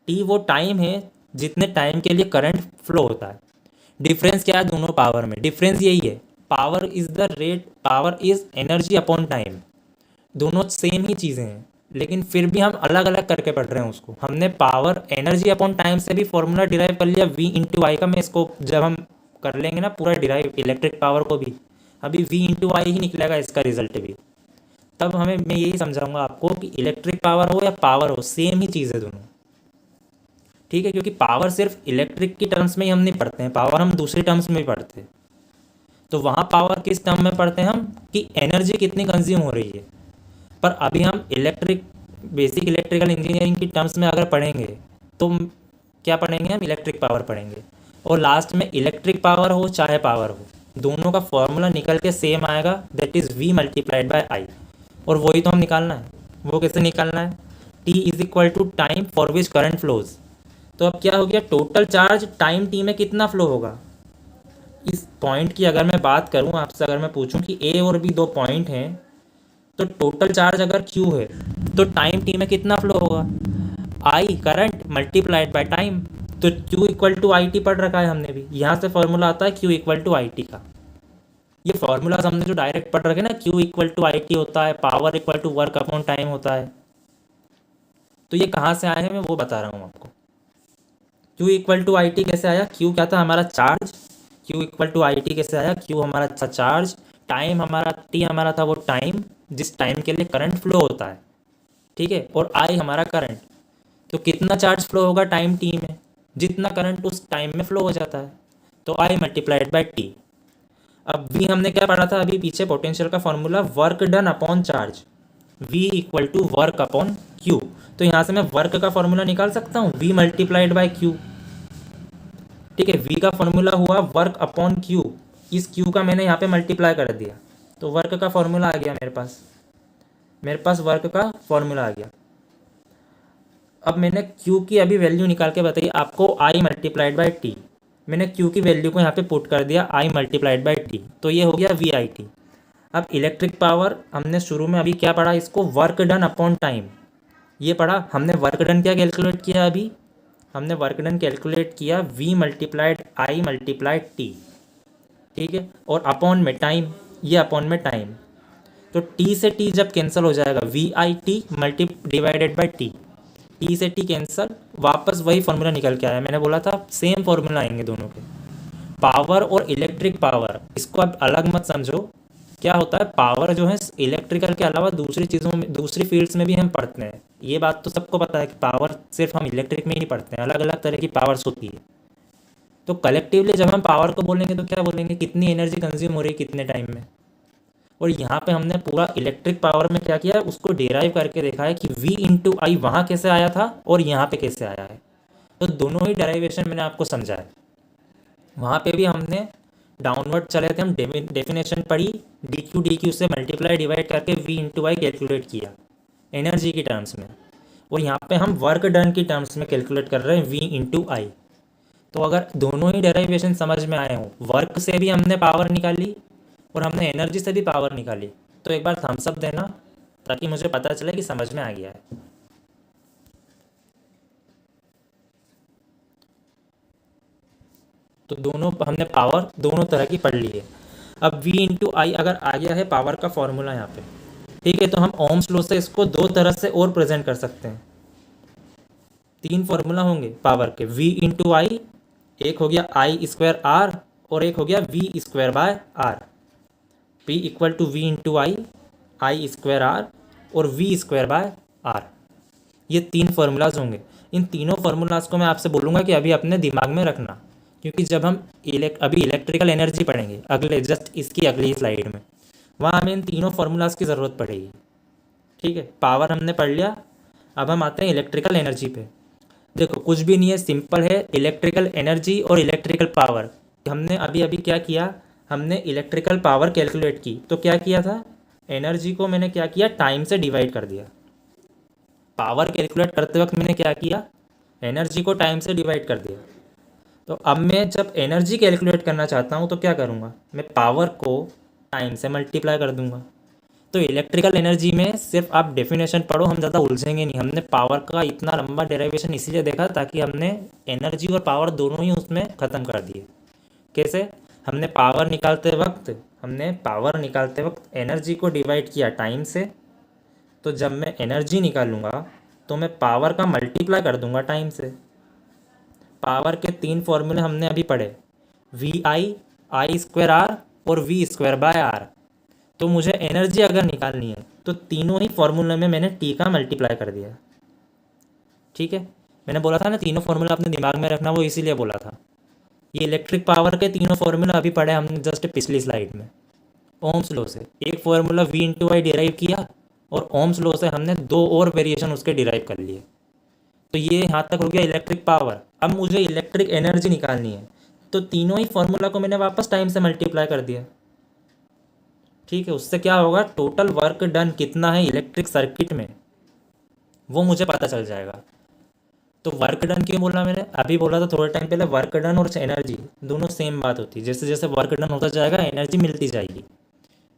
टी वो टाइम है जितने टाइम के लिए करंट फ्लो होता है। डिफरेंस क्या है दोनों पावर में, डिफरेंस यही है, power is the rate, power is energy upon time. दोनों सेम ही चीज़ें हैं, लेकिन फिर भी हम अलग अलग करके पढ़ रहे हैं उसको। हमने पावर एनर्जी अपॉन टाइम से भी फॉर्मूला डिराइव कर लिया वी इंटू आई का। मैं इसको जब हम कर लेंगे ना पूरा डिराइव इलेक्ट्रिक पावर को भी, अभी वी इंटू आई ही निकलेगा इसका रिजल्ट भी। तब मैं यही समझाऊंगा आपको कि इलेक्ट्रिक पावर हो या पावर हो, सेम ही चीज़ है दोनों, ठीक है। क्योंकि पावर सिर्फ इलेक्ट्रिक की टर्म्स में ही हम नहीं पढ़ते हैं, पावर हम दूसरे टर्म्स में भी पढ़ते हैं। तो वहाँ पावर किस टर्म में पढ़ते हैं हम, कि एनर्जी कितनी कंज्यूम हो रही है। पर अभी हम बेसिक इलेक्ट्रिकल इंजीनियरिंग की टर्म्स में अगर पढ़ेंगे तो क्या पढ़ेंगे, हम इलेक्ट्रिक पावर पढ़ेंगे। और लास्ट में इलेक्ट्रिक पावर हो चाहे पावर हो, दोनों का फॉर्मूला निकल के सेम आएगा, that is V multiplied by I. और वही तो हम निकालना है। वो कैसे निकालना है, T is equal to time for which current flows. तो अब क्या हो गया, टोटल चार्ज टाइम टी में कितना फ्लो होगा। इस पॉइंट की अगर मैं बात करूं आपसे, अगर मैं पूछूं कि ए और बी दो पॉइंट हैं, तो टोटल चार्ज अगर क्यू है तो टाइम टी में कितना फ्लो होगा, I current multiplied by time. तो Q equal to I T पढ़ रखा है हमने भी, यहाँ से फॉर्मूला आता है Q equal to I T का। ये फॉर्मूलाज हमने जो डायरेक्ट पढ़ रखे ना, Q equal to I T होता है, power equal to work upon time होता है। तो ये कहाँ से आए हैं मैं वो बता रहा हूँ आपको। Q equal to I T कैसे आया, क्यू क्या था हमारा charge, Q equal to I T कैसे आया, क्यू हमारा था चार्ज, टाइम हमारा, टी हमारा था वो टाइम जिस टाइम के लिए करंट फ्लो होता है, ठीक है, और आई हमारा करंट। तो कितना चार्ज फ्लो होगा टाइम टी में, जितना करंट उस टाइम में फ्लो हो जाता है, तो आई मल्टीप्लाइड बाय टी। अब वी हमने क्या पढ़ा था अभी पीछे, पोटेंशियल का formula work done upon charge, V equal to work upon Q. तो यहाँ से मैं वर्क का फॉर्मूला निकाल सकता हूँ, वी मल्टीप्लाइड बाय क्यू, ठीक है। वी का फॉर्मूला हुआ वर्क अपॉन क्यू, इस क्यू का मैंने यहाँ पे मल्टीप्लाई कर दिया, तो वर्क का फॉर्मूला आ गया मेरे पास वर्क का फॉर्मूला आ गया। अब मैंने क्यू की अभी वैल्यू निकाल के बताई आपको, आई मल्टीप्लाइड बाई टी। मैंने क्यू की वैल्यू को यहाँ पे पुट कर दिया, आई मल्टीप्लाइड बाई टी, तो ये हो गया वी आई टी। अब इलेक्ट्रिक पावर हमने शुरू में अभी क्या पढ़ा, इसको वर्क डन अपॉन टाइम, ये पढ़ा हमने। वर्क डन क्या कैलकुलेट किया अभी, हमने वर्क डन कैलकुलेट किया V multiplied I multiplied T, ठीक है, और अपॉन में टाइम, ये अपॉन में टाइम, तो T से T जब कैंसिल हो जाएगा VIT multi divided by T, T से T कैंसिल, वापस वही फॉर्मूला निकल के आया। मैंने बोला था सेम फॉर्मूला आएंगे दोनों के। पावर और इलेक्ट्रिक पावर, इसको आप अलग मत समझो। क्या होता है, पावर जो है इलेक्ट्रिकल के अलावा दूसरी चीज़ों में, दूसरी फील्ड्स में भी हम पढ़ते हैं। ये बात तो सबको पता है कि पावर सिर्फ हम इलेक्ट्रिक में ही नहीं पढ़ते हैं, अलग अलग तरह की पावर्स होती है। तो कलेक्टिवली जब हम पावर को बोलेंगे तो क्या बोलेंगे, कितनी एनर्जी कंज्यूम हो रही है कितने टाइम में। और यहाँ पे हमने पूरा इलेक्ट्रिक पावर में क्या किया है, उसको डिराइव करके देखा है कि V इंटू आई वहाँ कैसे आया था और यहाँ पे कैसे आया है। तो दोनों ही डेराइवेशन मैंने आपको समझाया। वहाँ पे भी हमने डाउनवर्ड चले थे, हम डेफिनेशन पढ़ी, डी क्यू से मल्टीप्लाई डिवाइड करके V इंटू आई कैलकुलेट किया एनर्जी की टर्म्स में। और यहाँ पे हम वर्क डन की टर्म्स में कैलकुलेट कर रहे हैं V इंटू आई। तो अगर दोनों ही डेराइवेशन समझ में आए हों, वर्क से भी हमने पावर निकाली और हमने एनर्जी से भी पावर निकाली, तो एक बार थम्स अप देना ताकि मुझे पता चले कि समझ में आ गया है। तो दोनों हमने पावर दोनों तरह की पढ़ ली है। अब V इंटू आई अगर आ गया है पावर का फॉर्मूला यहाँ पे, ठीक है, तो हम ओम्स लॉ से इसको दो तरह से और प्रेजेंट कर सकते हैं। तीन फॉर्मूला होंगे पावर के, V इंटू आई, एक हो गया आई स्क्वायर आर और एक हो गया V square by R. P equal to V into I square R और V स्क्वायर बाय आर। ये तीन फार्मूलाज होंगे। इन तीनों फार्मूलाज को मैं आपसे बोलूँगा कि अभी अपने दिमाग में रखना, क्योंकि जब हम अभी इलेक्ट्रिकल एनर्जी पढ़ेंगे अगले जस्ट इसकी अगली स्लाइड में, वहाँ हमें इन तीनों फार्मूलाज की ज़रूरत पड़ेगी। ठीक है, पावर हमने पढ़ लिया, अब हम आते हैं इलेक्ट्रिकल एनर्जी पे। देखो कुछ भी नहीं है, सिंपल है, इलेक्ट्रिकल एनर्जी और इलेक्ट्रिकल पावर। हमने अभी अभी क्या किया, हमने इलेक्ट्रिकल पावर कैलकुलेट की, तो क्या किया था, एनर्जी को मैंने क्या किया, टाइम से डिवाइड कर दिया। पावर कैलकुलेट करते वक्त मैंने क्या किया, एनर्जी को टाइम से डिवाइड कर दिया। तो अब मैं जब एनर्जी कैलकुलेट करना चाहता हूँ तो क्या करूँगा, मैं पावर को टाइम से मल्टीप्लाई कर दूंगा। तो इलेक्ट्रिकल एनर्जी में सिर्फ आप डेफिनेशन पढ़ो, हम ज़्यादा उलझेंगे नहीं। हमने पावर का इतना लंबा डेरिवेशन इसीलिए देखा ताकि हमने एनर्जी और पावर दोनों ही उसमें ख़त्म कर दिए। कैसे, हमने पावर निकालते वक्त एनर्जी को डिवाइड किया टाइम से, तो जब मैं एनर्जी निकालूंगा तो मैं पावर का मल्टीप्लाई कर दूंगा टाइम से। पावर के तीन फॉर्मूले हमने अभी पढ़े, आई स्क्वायर आर और V स्क्वायर बाय आर। तो मुझे एनर्जी अगर निकालनी है तो तीनों ही फॉर्मूले में मैंने T का मल्टीप्लाई कर दिया। ठीक है, मैंने बोला था ना तीनों फॉर्मूला अपने दिमाग में रखना, वो इसीलिए बोला था। ये इलेक्ट्रिक पावर के तीनों फॉर्मूला अभी पढ़े हमने जस्ट पिछली स्लाइड में। ओम्स लॉ से एक formula V into I derive किया और ओम्स लॉ से हमने दो और वेरिएशन उसके डिराइव कर लिए। तो ये यहाँ तक हो गया इलेक्ट्रिक पावर। अब मुझे इलेक्ट्रिक एनर्जी निकालनी है, तो तीनों ही फॉर्मूला को मैंने वापस टाइम से मल्टीप्लाई कर दिया। ठीक है, उससे क्या होगा, टोटल वर्क डन कितना है इलेक्ट्रिक सर्किट में वो मुझे पता चल जाएगा। तो वर्क डन क्यों बोला मैंने, अभी बोला था थोड़े टाइम पहले, वर्क डन और एनर्जी दोनों सेम बात होती है। जैसे जैसे वर्क डन होता जाएगा एनर्जी मिलती जाएगी।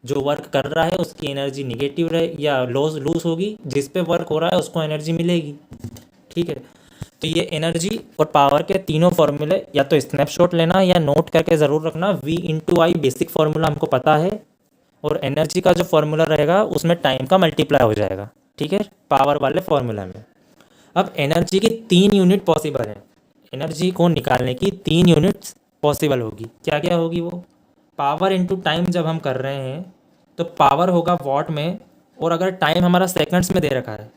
जो वर्क कर रहा है उसकी एनर्जी निगेटिव रहे या लूज होगी, जिस पे वर्क हो रहा है उसको एनर्जी मिलेगी। ठीक है, तो ये एनर्जी और पावर के तीनों फॉर्मूले या तो स्नैपशॉट लेना या नोट करके ज़रूर रखना। V इंटू आई बेसिक फार्मूला हमको पता है, और एनर्जी का जो फार्मूला रहेगा उसमें टाइम का मल्टीप्लाई हो जाएगा। ठीक है, पावर वाले फार्मूला में। अब एनर्जी की 3 यूनिट पॉसिबल है, एनर्जी को निकालने की 3 यूनिट्स पॉसिबल होगी। क्या क्या होगी वो, पावर इंटू टाइम जब हम कर रहे हैं तो पावर होगा वॉट में, और अगर टाइम हमारा सेकंड्स में दे रखा है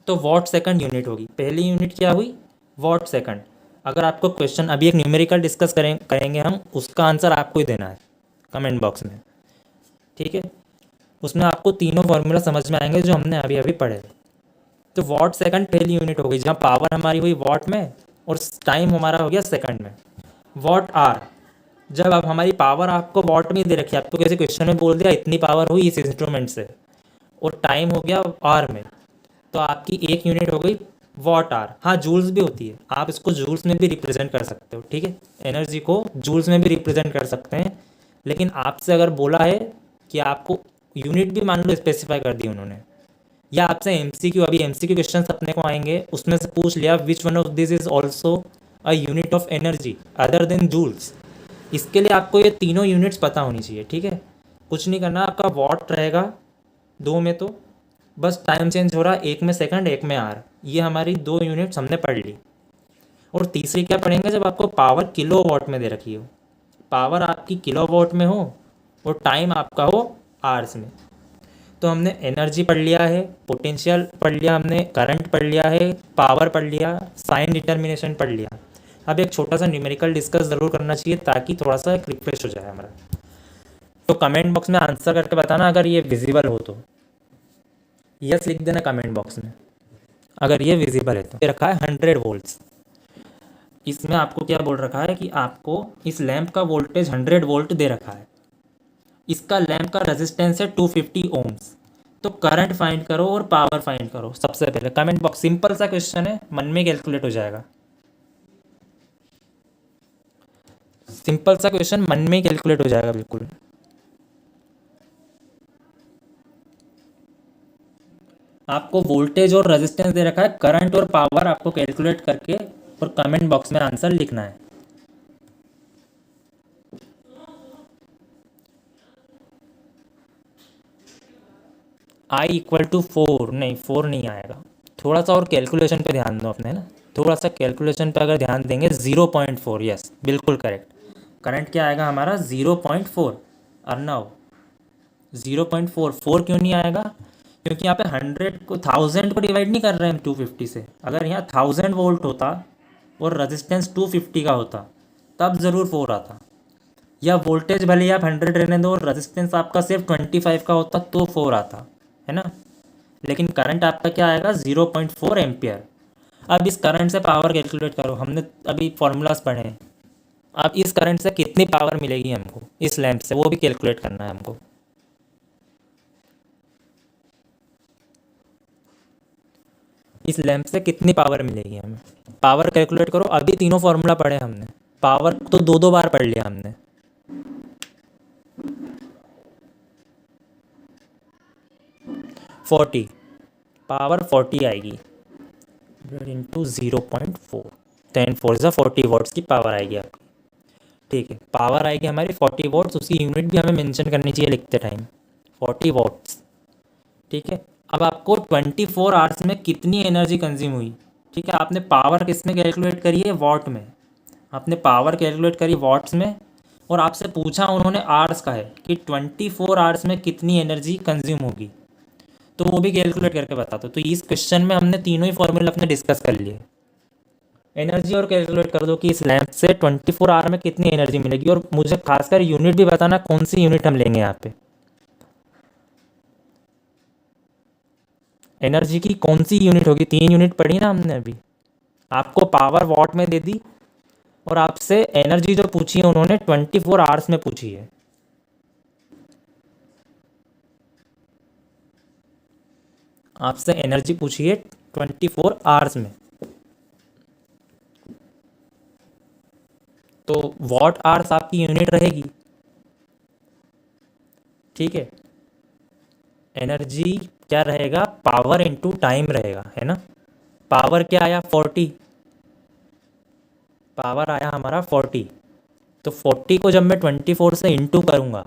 तो वॉट सेकंड यूनिट होगी। पहली यूनिट क्या हुई, वॉट सेकंड। अगर आपको क्वेश्चन अभी एक न्यूमेरिकल डिस्कस करेंगे हम, उसका आंसर आपको ही देना है कमेंट बॉक्स में। ठीक है, उसमें आपको तीनों फार्मूला समझ में आएंगे जो हमने अभी अभी पढ़े। तो वॉट सेकंड पहली यूनिट हो गई, जहाँ पावर हमारी हुई वॉट में और टाइम हमारा हो गया सेकंड में। वॉट आर, जब अब हमारी पावर आपको वॉट में दे रखी है, आपको किसी क्वेश्चन में बोल दिया इतनी पावर हुई इस इंस्ट्रूमेंट से, और टाइम हो गया आर में, तो आपकी एक यूनिट हो गई वॉट आर। हाँ, जूल्स भी होती है, आप इसको जूल्स में भी रिप्रेजेंट कर सकते हो। ठीक है, एनर्जी को जूल्स में भी रिप्रेजेंट कर सकते हैं, लेकिन आपसे अगर बोला है कि आपको यूनिट भी मान लो स्पेसिफाई कर दी उन्होंने, या आपसे एमसीक्यू, अभी एमसीक्यू क्वेश्चंस अपने को आएंगे, उसमें से पूछ लिया which one of this is also a unit of energy other than joules. इसके लिए आपको ये तीनों यूनिट्स पता होनी चाहिए, ठीक है। कुछ नहीं करना, आपका वॉट रहेगा दो में, तो बस टाइम चेंज हो रहा है, एक में सेकंड एक में आर, ये हमारी दो यूनिट्स हमने पढ़ ली। और तीसरी क्या पढ़ेंगे, जब आपको पावर किलो वॉट में दे रखी हो, पावर आपकी किलो वॉट में हो और टाइम आपका हो आर्स में। तो हमने एनर्जी पढ़ लिया है, पोटेंशियल पढ़ लिया हमने, करंट पढ़ लिया है, पावर पढ़ लिया, साइन डिटर्मिनेशन पढ़ लिया। अब एक छोटा सा न्यूमेरिकल डिस्कस ज़रूर करना चाहिए ताकि थोड़ा सा रिफ्रेश हो जाए हमारा। तो कमेंट बॉक्स में आंसर करके बताना अगर ये विजिबल हो तो, यस लिख देना कमेंट बॉक्स में अगर ये विजिबल है। तो ये रखा है 100 वोल्ट्स, इसमें आपको क्या बोल रखा है कि आपको इस लैंप का वोल्टेज 100 वोल्ट दे रखा है, इसका लैंप का रेजिस्टेंस है 250 ओम्स। तो करंट फाइंड करो और पावर फाइंड करो। सबसे पहले कमेंट बॉक्स, सिंपल सा क्वेश्चन है, मन में कैलकुलेट हो जाएगा। सिंपल सा क्वेश्चन, मन में कैलकुलेट हो जाएगा बिल्कुल। आपको वोल्टेज और रेजिस्टेंस दे रखा है, करंट और पावर आपको कैलकुलेट करके और कमेंट बॉक्स में आंसर लिखना है। I इक्वल टू 4, नहीं 4 नहीं आएगा, थोड़ा सा और कैलकुलेशन पे ध्यान दो अपने ना, थोड़ा सा कैलकुलेशन पे अगर ध्यान देंगे 0.4, यस बिल्कुल करेक्ट। करंट क्या आएगा हमारा 0.4, अर्नव 0.4। 4 क्यों नहीं आएगा, क्योंकि यहाँ पे 100 को 1000 को डिवाइड नहीं कर रहे हैं हम 250 से। अगर यहाँ 1000 वोल्ट होता और रेजिस्टेंस 250 का होता तब ज़रूर 4 आता, या वोल्टेज भले ही आप 100 रहने दो और रेजिस्टेंस आपका सिर्फ 25 का होता तो 4 आता, है ना। लेकिन करंट आपका क्या आएगा 0.4 एम्पियर। अब इस करंट से पावर कैलकुलेट करो, हमने अभी फॉर्मूलाज पढ़े हैं। अब इस करंट से कितनी पावर मिलेगी हमको इस लैंप से, वो भी कैलकुलेट करना है हमको। इस लैंप से कितनी पावर मिलेगी हमें, पावर कैलकुलेट करो। अभी तीनों फार्मूला पढ़े हमने, पावर तो दो दो बार पढ़ लिया हमने। फोर्टी, पावर 40 आएगी इंटू 0.4, 10 4 ज़ा 40 वॉट्स की पावर आएगी आपकी, ठीक है। पावर आएगी हमारी 40 वॉट्स, उसकी यूनिट भी हमें मेंशन करनी चाहिए लिखते टाइम, 40 वॉट्स, ठीक है। अब आपको 24 आवर्स में कितनी एनर्जी कंज्यूम हुई, ठीक है। आपने पावर किस में कैलकुलेट करी है, वॉट में, आपने पावर कैलकुलेट करी वॉट्स में, और आपसे पूछा उन्होंने आवर्स का है कि 24 आवर्स में कितनी एनर्जी कंज्यूम होगी, तो वो भी कैलकुलेट करके बता दो। तो इस क्वेश्चन में हमने तीनों ही फॉर्मूला अपने डिस्कस कर लिए, एनर्जी और कैलकुलेट कर दो कि इस लैंप से 24 आवर में कितनी एनर्जी मिलेगी। और मुझे खासकर यूनिट भी बताना, कौन सी यूनिट हम लेंगे यहाँ पे, एनर्जी की कौन सी यूनिट होगी। 3 यूनिट पढ़ी ना हमने अभी, आपको पावर वॉट में दे दी और आपसे एनर्जी जो पूछी है उन्होंने 24 आवर्स में पूछी है। आपसे एनर्जी पूछी है 24 आवर्स में, तो वॉट आवर्स आपकी यूनिट रहेगी, ठीक है। एनर्जी क्या रहेगा, पावर इनटू टाइम रहेगा, है ना। पावर क्या आया 40, पावर आया हमारा 40, तो 40 को जब मैं 24 से इंटू करूँगा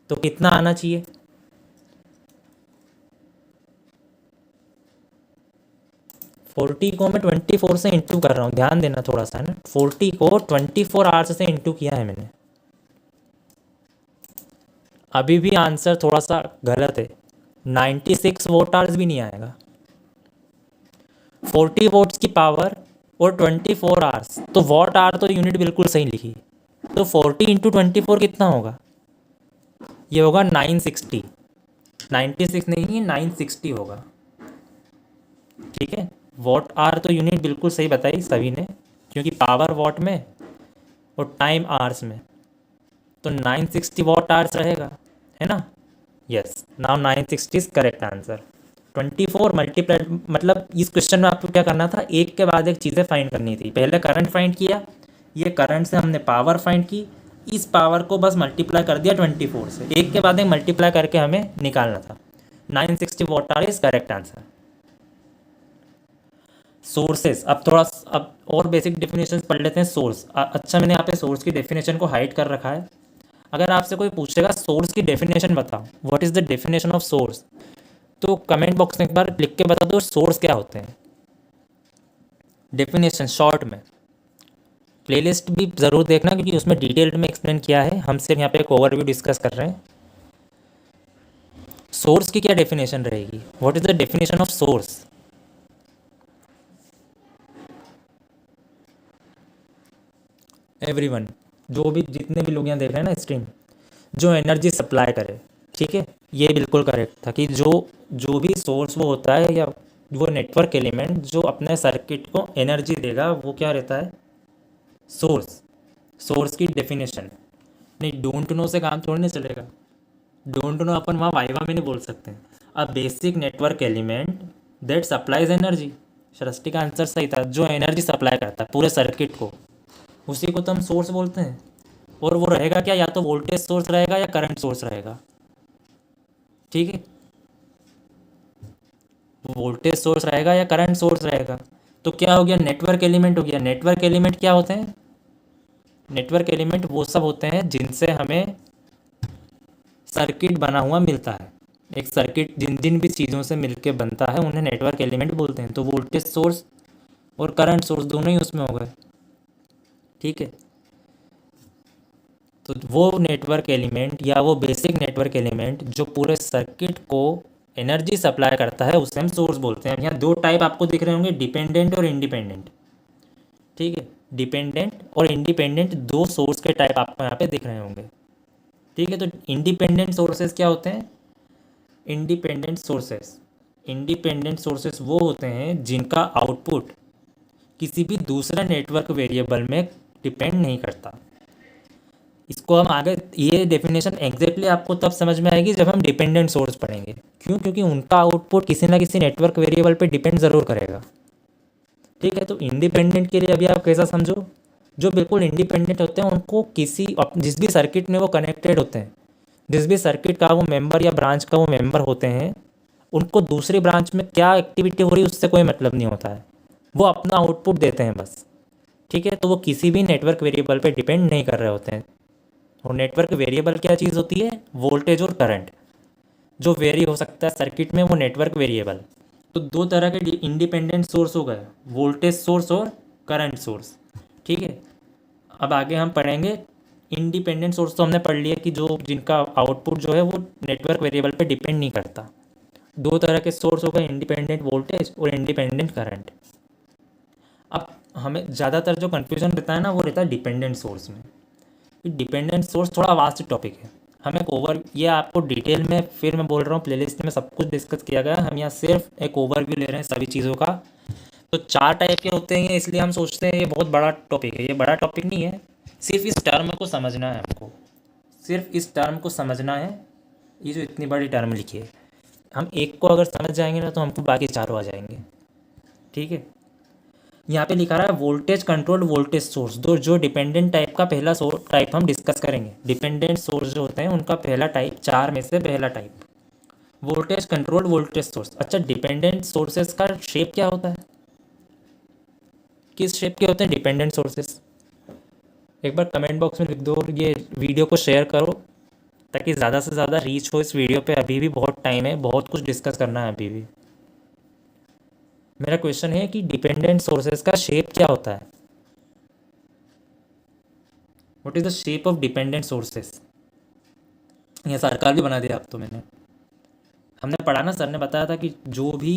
तो कितना आना चाहिए, 40 को मैं 24 से इंटू कर रहा हूँ, ध्यान देना थोड़ा सा, है ना। 40 को 24 आवर्स से इंटू किया है मैंने। अभी भी आंसर थोड़ा सा गलत है, 96 वोट आवर्स भी नहीं आएगा। 40 वोट्स की पावर और 24 आवर्स, तो वॉट आवर तो यूनिट बिल्कुल सही लिखी, तो 40 इंटू 24 कितना होगा, ये होगा 960, 96 नहीं 960 होगा, ठीक है। वॉट आवर तो यूनिट बिल्कुल सही बताई सभी ने, क्योंकि पावर वॉट में और टाइम आवर्स में, तो 960 वॉट आवर्स रहेगा, है ना। Yes, now 960 is correct answer. 24 multiply, मतलब इस क्वेश्चन में आपको क्या करना था, एक के बाद एक चीज़ें फाइंड करनी थी। पहले करंट फाइंड किया, ये करंट से हमने पावर फाइंड की, इस पावर को बस मल्टीप्लाई कर दिया 24 से, एक के बाद एक मल्टीप्लाई करके हमें निकालना था। 960 watt hour is correct answer. Sources, अब और बेसिक डेफिनेशन पढ़ लेते हैं। सोर्स, अच्छा मैंने यहाँ पे सोर्स की डेफिनेशन को हाइड कर रखा है। अगर आपसे कोई पूछेगा सोर्स की डेफिनेशन बताओ, what is the definition of source, तो कमेंट बॉक्स में एक बार लिख के बता दो सोर्स क्या होते हैं। डेफिनेशन शॉर्ट में, प्लेलिस्ट भी ज़रूर देखना क्योंकि उसमें डिटेल में एक्सप्लेन किया है, हम सिर्फ यहाँ पे एक ओवरव्यू डिस्कस कर रहे हैं। सोर्स की क्या डेफिनेशन रहेगी, what is the definition of source. Everyone, जो भी जितने भी लोग यहाँ देख रहे हैं ना स्ट्रीम, जो एनर्जी सप्लाई करे, ठीक है, ये बिल्कुल करेक्ट था कि जो जो भी सोर्स वो होता है या वो नेटवर्क एलिमेंट जो अपने सर्किट को एनर्जी देगा वो क्या रहता है, सोर्स। सोर्स की डेफिनेशन नहीं, डोंट नो से काम थोड़ी नहीं चलेगा। डोंट नो अपन वहाँ वाइवा में नहीं बोल सकते। A basic network element that supplies energy, Srishti का आंसर सही था, जो एनर्जी सप्लाई करता है पूरे सर्किट को, उसी को तो हम सोर्स बोलते हैं। और वो रहेगा क्या, या तो वोल्टेज सोर्स रहेगा या करंट सोर्स रहेगा, ठीक है, वोल्टेज सोर्स रहेगा या करंट सोर्स रहेगा। तो क्या हो गया, नेटवर्क एलिमेंट हो गया। नेटवर्क एलिमेंट क्या होते हैं, नेटवर्क एलिमेंट वो सब होते हैं जिनसे हमें सर्किट बना हुआ मिलता है। एक सर्किट जिन जिन भी चीज़ों से मिलके बनता है उन्हें नेटवर्क एलिमेंट बोलते हैं। तो वोल्टेज सोर्स और करंट सोर्स दोनों ही उसमें हो गए, ठीक है। तो वो नेटवर्क एलिमेंट या वो बेसिक नेटवर्क एलिमेंट जो पूरे सर्किट को एनर्जी सप्लाई करता है उसे हम सोर्स बोलते हैं। यहाँ दो टाइप आपको दिख रहे होंगे, डिपेंडेंट और इंडिपेंडेंट, ठीक है। डिपेंडेंट और इंडिपेंडेंट दो सोर्स के टाइप आपको यहाँ पे दिख रहे होंगे, ठीक है। तो इंडिपेंडेंट सोर्सेज क्या होते हैं, इंडिपेंडेंट सोर्सेस वो होते हैं जिनका आउटपुट किसी भी दूसरे नेटवर्क वेरिएबल में डिपेंड नहीं करता। इसको हम आगे, ये डेफिनेशन एग्जैक्टली आपको तब समझ में आएगी जब हम डिपेंडेंट सोर्स पढ़ेंगे। क्यों, क्योंकि उनका आउटपुट किसी ना किसी नेटवर्क वेरिएबल पे डिपेंड ज़रूर करेगा, ठीक है। तो इंडिपेंडेंट के लिए अभी आप कैसा समझो, जो बिल्कुल इंडिपेंडेंट होते हैं उनको जिस भी सर्किट में वो कनेक्टेड होते हैं, जिस भी सर्किट का वो मेंबर या ब्रांच का वो मेंबर होते हैं, उनको दूसरी ब्रांच में क्या एक्टिविटी हो रही है उससे कोई मतलब नहीं होता है, वो अपना आउटपुट देते हैं बस, ठीक है। तो वो किसी भी नेटवर्क वेरिएबल पे डिपेंड नहीं कर रहे होते हैं। और नेटवर्क वेरिएबल क्या चीज़ होती है, वोल्टेज और करंट जो वेरी हो सकता है सर्किट में, वो नेटवर्क वेरिएबल। तो दो तरह के इंडिपेंडेंट सोर्स हो गए, वोल्टेज सोर्स और करंट सोर्स, ठीक है। अब आगे हम पढ़ेंगे इंडिपेंडेंट सोर्स। तो हमने पढ़ लिया कि जो जिनका आउटपुट जो है वो नेटवर्क वेरिएबल पे डिपेंड नहीं करता। दो तरह के सोर्स हो गए, इंडिपेंडेंट वोल्टेज और इंडिपेंडेंट करंट। अब हमें ज़्यादातर जो कन्फ्यूजन रहता है ना वो रहता है डिपेंडेंट सोर्स में। डिपेंडेंट सोर्स थोड़ा वास्ट टॉपिक है, हमें ये आपको डिटेल में, फिर मैं बोल रहा हूँ प्लेलिस्ट में सब कुछ डिस्कस किया गया है, हम यहाँ सिर्फ एक ओवरव्यू ले रहे हैं सभी चीज़ों का। तो 4 टाइप के होते हैं, इसलिए हम सोचते हैं ये बहुत बड़ा टॉपिक है। ये बड़ा टॉपिक नहीं है, सिर्फ इस टर्म को समझना है हमको, सिर्फ इस टर्म को समझना है। ये जो इतनी बड़ी टर्म लिखी है, हम एक को अगर समझ जाएंगे ना तो हमको बाकी चारों आ जाएंगे, ठीक है। यहाँ पे लिखा रहा है वोल्टेज कंट्रोल वोल्टेज सोर्स, दो जो डिपेंडेंट टाइप का पहला टाइप हम डिस्कस करेंगे। डिपेंडेंट सोर्स जो होते हैं उनका पहला टाइप, 4 में से पहला type voltage control voltage source. अच्छा, डिपेंडेंट सोर्सेज का शेप क्या होता है, किस शेप के होते हैं डिपेंडेंट सोर्सेज, एक बार कमेंट बॉक्स में लिख दो। और ये वीडियो को शेयर करो ताकि ज़्यादा से ज़्यादा रीच हो इस वीडियो पे। अभी भी बहुत टाइम है, बहुत कुछ डिस्कस करना है अभी भी। मेरा क्वेश्चन है कि डिपेंडेंट सोर्सेज का शेप क्या होता है, what is the shape of dependent sources. ये सरकार भी बना दिया अब तो मैंने, हमने पढ़ा ना, सर ने बताया था कि जो भी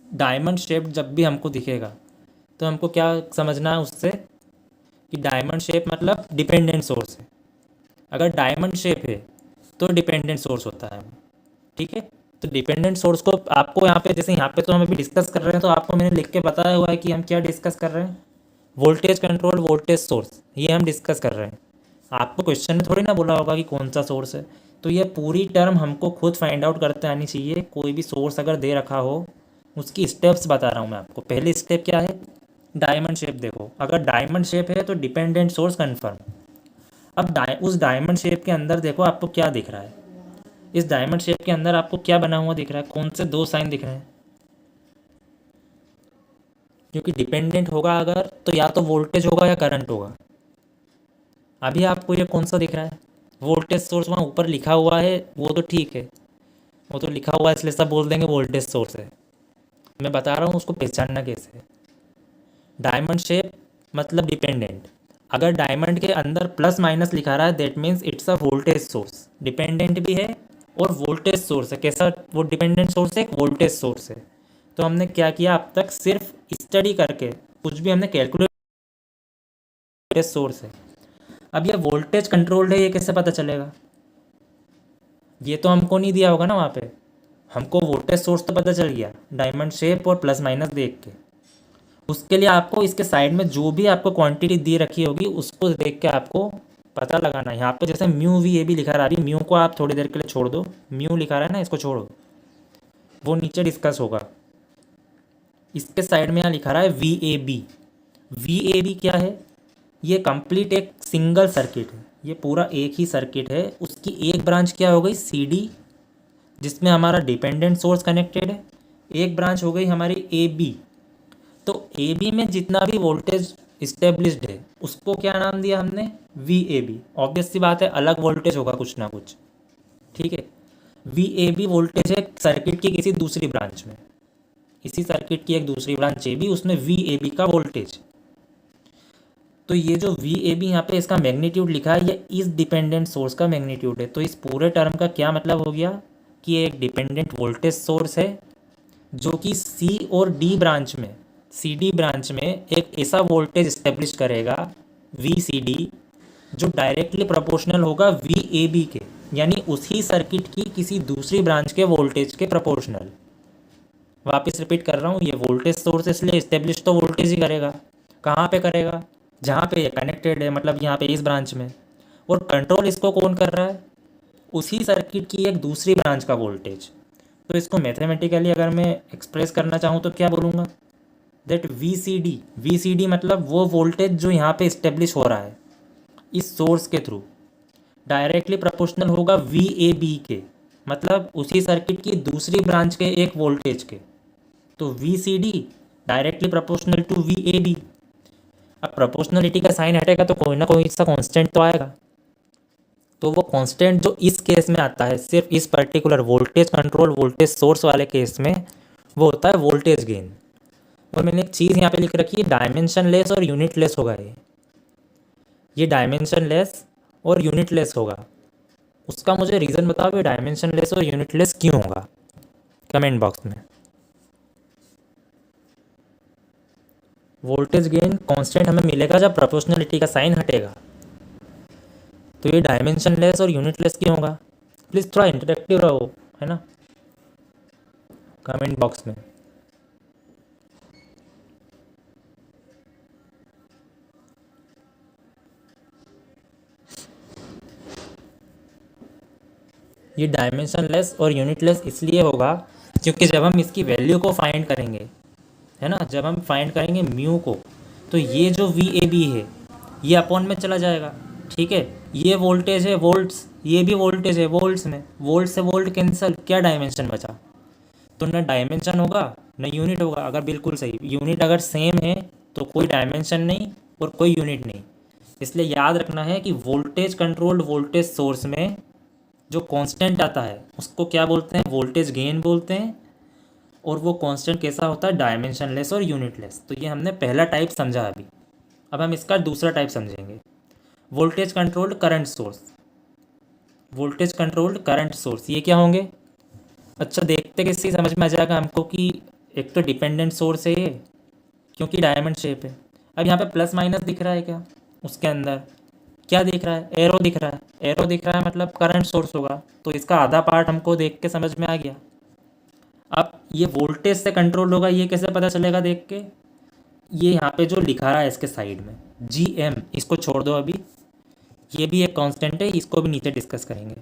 डायमंड शेप जब भी हमको दिखेगा तो हमको क्या समझना है उससे, कि डायमंड शेप मतलब डिपेंडेंट सोर्स है। अगर डायमंड शेप है तो डिपेंडेंट सोर्स होता है, ठीक है। तो डिपेंडेंट सोर्स को आपको यहाँ पे, जैसे यहाँ पे तो हम अभी डिस्कस कर रहे हैं तो आपको मैंने लिख के बताया हुआ है कि हम क्या डिस्कस कर रहे हैं, वोल्टेज कंट्रोल वोल्टेज सोर्स, ये हम डिस्कस कर रहे हैं। आपको क्वेश्चन में थोड़ी ना बोला होगा कि कौन सा सोर्स है। तो ये पूरी टर्म हमको खुद फाइंड आउट करते आनी चाहिए। कोई भी सोर्स अगर दे रखा हो उसकी स्टेप्स बता रहा हूँ मैं आपको। पहली स्टेप क्या है, डायमंड शेप देखो, अगर डायमंड शेप है तो डिपेंडेंट सोर्स कन्फर्म। अब उस डायमंड शेप के अंदर देखो आपको क्या दिख रहा है, इस डायमंड शेप के अंदर आपको क्या बना हुआ दिख रहा है, कौन से दो साइन दिख रहे हैं? क्योंकि डिपेंडेंट होगा अगर, तो या तो वोल्टेज होगा या करंट होगा। अभी आपको ये कौन सा दिख रहा है? वोल्टेज सोर्स वहाँ ऊपर लिखा हुआ है, वो तो ठीक है, वो तो लिखा हुआ है इसलिए सब बोल देंगे वोल्टेज सोर्स है। मैं बता रहा हूँ उसको पहचानना कैसे है। डायमंड शेप मतलब डिपेंडेंट। अगर डायमंड के अंदर प्लस माइनस लिखा रहा है that means it's a voltage source, dependent भी है और वोल्टेज सोर्स है। कैसा वो डिपेंडेंट सोर्स है? एक वोल्टेज सोर्स है। तो हमने क्या किया अब तक, सिर्फ स्टडी करके कुछ भी हमने कैलकुलेट, सोर्स है। अब ये वोल्टेज कंट्रोल्ड है, ये कैसे पता चलेगा? ये तो हमको नहीं दिया होगा ना वहाँ पे, हमको वोल्टेज सोर्स तो पता चल गया डायमंड शेप और प्लस माइनस देख के। उसके लिए आपको इसके साइड में जो भी आपको क्वांटिटी दी रखी होगी उसको देख के आपको पता लगाना है। यहाँ पे जैसे म्यू वी ए भी लिखा रहा है, अभी म्यू को आप थोड़ी देर के लिए छोड़ दो, म्यू लिखा रहा है ना, इसको छोड़ो, वो नीचे डिस्कस होगा। इसके साइड में यहाँ लिखा रहा है V A B. V A B क्या है? ये कंप्लीट एक सिंगल सर्किट है, ये पूरा एक ही सर्किट है। उसकी एक ब्रांच क्या हो गई? सी डी, जिसमें हमारा डिपेंडेंट सोर्स कनेक्टेड है। एक ब्रांच हो गई हमारी ए बी। तो ए बी में जितना भी वोल्टेज इस्टेब्लिश्ड है उसको क्या नाम दिया हमने? V A B. ऑब्वियस सी बात है अलग वोल्टेज होगा कुछ ना कुछ, ठीक है। वी ए बी वोल्टेज है सर्किट की किसी दूसरी ब्रांच में, इसी सर्किट की एक दूसरी ब्रांच ए बी, उसमें वी ए बी का वोल्टेज। तो ये जो वी ए बी यहाँ पे इसका मैग्नीट्यूड लिखा है, ये इस डिपेंडेंट सोर्स का मैग्नीट्यूड है। तो इस पूरे टर्म का क्या मतलब हो गया कि ये एक डिपेंडेंट वोल्टेज सोर्स है जो कि सी और डी ब्रांच में, सी डी ब्रांच में एक ऐसा वोल्टेज इस्टेब्लिश करेगा वी सी डी जो डायरेक्टली प्रोपोर्शनल होगा वी ए बी के, यानी उसी सर्किट की किसी दूसरी ब्रांच के वोल्टेज के प्रोपोर्शनल। वापस रिपीट कर रहा हूँ, ये वोल्टेज सोर्स इसलिए इस्टेब्लिश तो वोल्टेज ही करेगा। कहाँ पे करेगा? जहाँ पे ये कनेक्टेड है, मतलब यहाँ पे इस ब्रांच में। और कंट्रोल इसको कौन कर रहा है? उसी सर्किट की एक दूसरी ब्रांच का वोल्टेज। तो इसको मैथमेटिकली अगर मैं एक्सप्रेस करना चाहूँ तो क्या बोलूँगा? दैट वी सी डी मतलब वो वोल्टेज जो यहाँ पे इस्टेब्लिश हो रहा है इस सोर्स के थ्रू डायरेक्टली प्रोपोर्शनल होगा वी ए बी के, मतलब उसी सर्किट की दूसरी ब्रांच के एक वोल्टेज के। तो V C D directly proportional to V A B. अब प्रोपोर्शनलिटी का साइन हटेगा तो कोई ना कोई सा कांस्टेंट तो आएगा। तो वो कांस्टेंट जो इस केस में आता है, सिर्फ इस particular voltage control voltage source वाले केस में, वो होता है वोल्टेज गेन। और मैंने एक चीज़ यहाँ पे लिख रखी है, डायमेंशन लेस और यूनिट लेस होगा। ये डायमेंशन लेस और यूनिट लेस होगा। उसका मुझे रीज़न बताओ कि डायमेंशन लेस और यूनिट लेस क्यों होगा, कमेंट बॉक्स में। वोल्टेज गेन कांस्टेंट हमें मिलेगा जब प्रोपोर्शनलिटी का साइन हटेगा। तो ये डायमेंशन लेस और यूनिट लेस क्यों होगा? प्लीज़ थोड़ा इंटरेक्टिव रहो, है ना, कमेंट बॉक्स में। ये डायमेंशन लेस और यूनिट लेस इसलिए होगा क्योंकि जब हम इसकी वैल्यू को फाइंड करेंगे, है ना, जब हम फाइंड करेंगे म्यू को, तो ये जो वी ए बी है ये अपॉन में चला जाएगा, ठीक है। ये वोल्टेज है वोल्ट्स, ये भी वोल्टेज है वोल्ट्स में, वोल्ट से वोल्ट कैंसिल, क्या डायमेंशन बचा? तो ना डायमेंशन होगा ना यूनिट होगा। अगर बिल्कुल सही, यूनिट अगर सेम है तो कोई डायमेंशन नहीं और कोई यूनिट नहीं। इसलिए याद रखना है कि वोल्टेज कंट्रोल्ड वोल्टेज सोर्स में जो कांस्टेंट आता है उसको क्या बोलते हैं? वोल्टेज गेन बोलते हैं। और वो कांस्टेंट कैसा होता है? डायमेंशन लेस और यूनिट लेस। तो ये हमने पहला टाइप समझा अभी। अब हम इसका दूसरा टाइप समझेंगे, voltage controlled current source. Voltage controlled current source ये क्या होंगे? अच्छा, देखते किससे समझ में आ जाएगा हमको कि एक तो डिपेंडेंट सोर्स है ये, क्योंकि डायमंड शेप है। अब यहाँ पे प्लस माइनस दिख रहा है क्या? उसके अंदर क्या दिख रहा है? एरो दिख रहा है। एरो दिख रहा है मतलब करंट सोर्स होगा। तो इसका आधा पार्ट हमको देख के समझ में आ गया। अब ये वोल्टेज से कंट्रोल होगा, ये कैसे पता चलेगा देख के? ये यहाँ पे जो लिखा रहा है इसके साइड में जी एम, इसको छोड़ दो अभी, ये भी एक कांस्टेंट है, इसको भी नीचे डिस्कस करेंगे।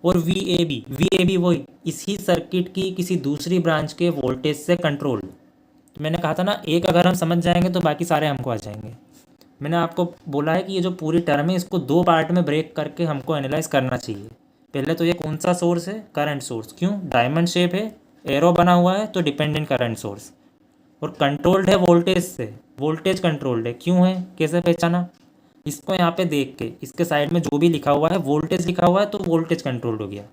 और वी ए बी वही इसी सर्किट की किसी दूसरी ब्रांच के वोल्टेज से कंट्रोल। तो मैंने कहा था ना, एक अगर हम समझ जाएंगे तो बाकी सारे हमको आ जाएंगे। मैंने आपको बोला है कि ये जो पूरी टर्म है इसको दो पार्ट में ब्रेक करके हमको एनालाइज करना चाहिए। पहले तो ये कौन सा सोर्स है, करंट सोर्स, क्यों, डायमंड शेप है, एरो बना हुआ है तो डिपेंडेंट करंट सोर्स, और कंट्रोल्ड है वोल्टेज से, वोल्टेज कंट्रोल्ड है, क्यों है, कैसे पहचाना, इसको यहाँ पे देख के इसके साइड में जो भी लिखा हुआ है वोल्टेज लिखा हुआ है तो वोल्टेज कंट्रोल्ड हो गया।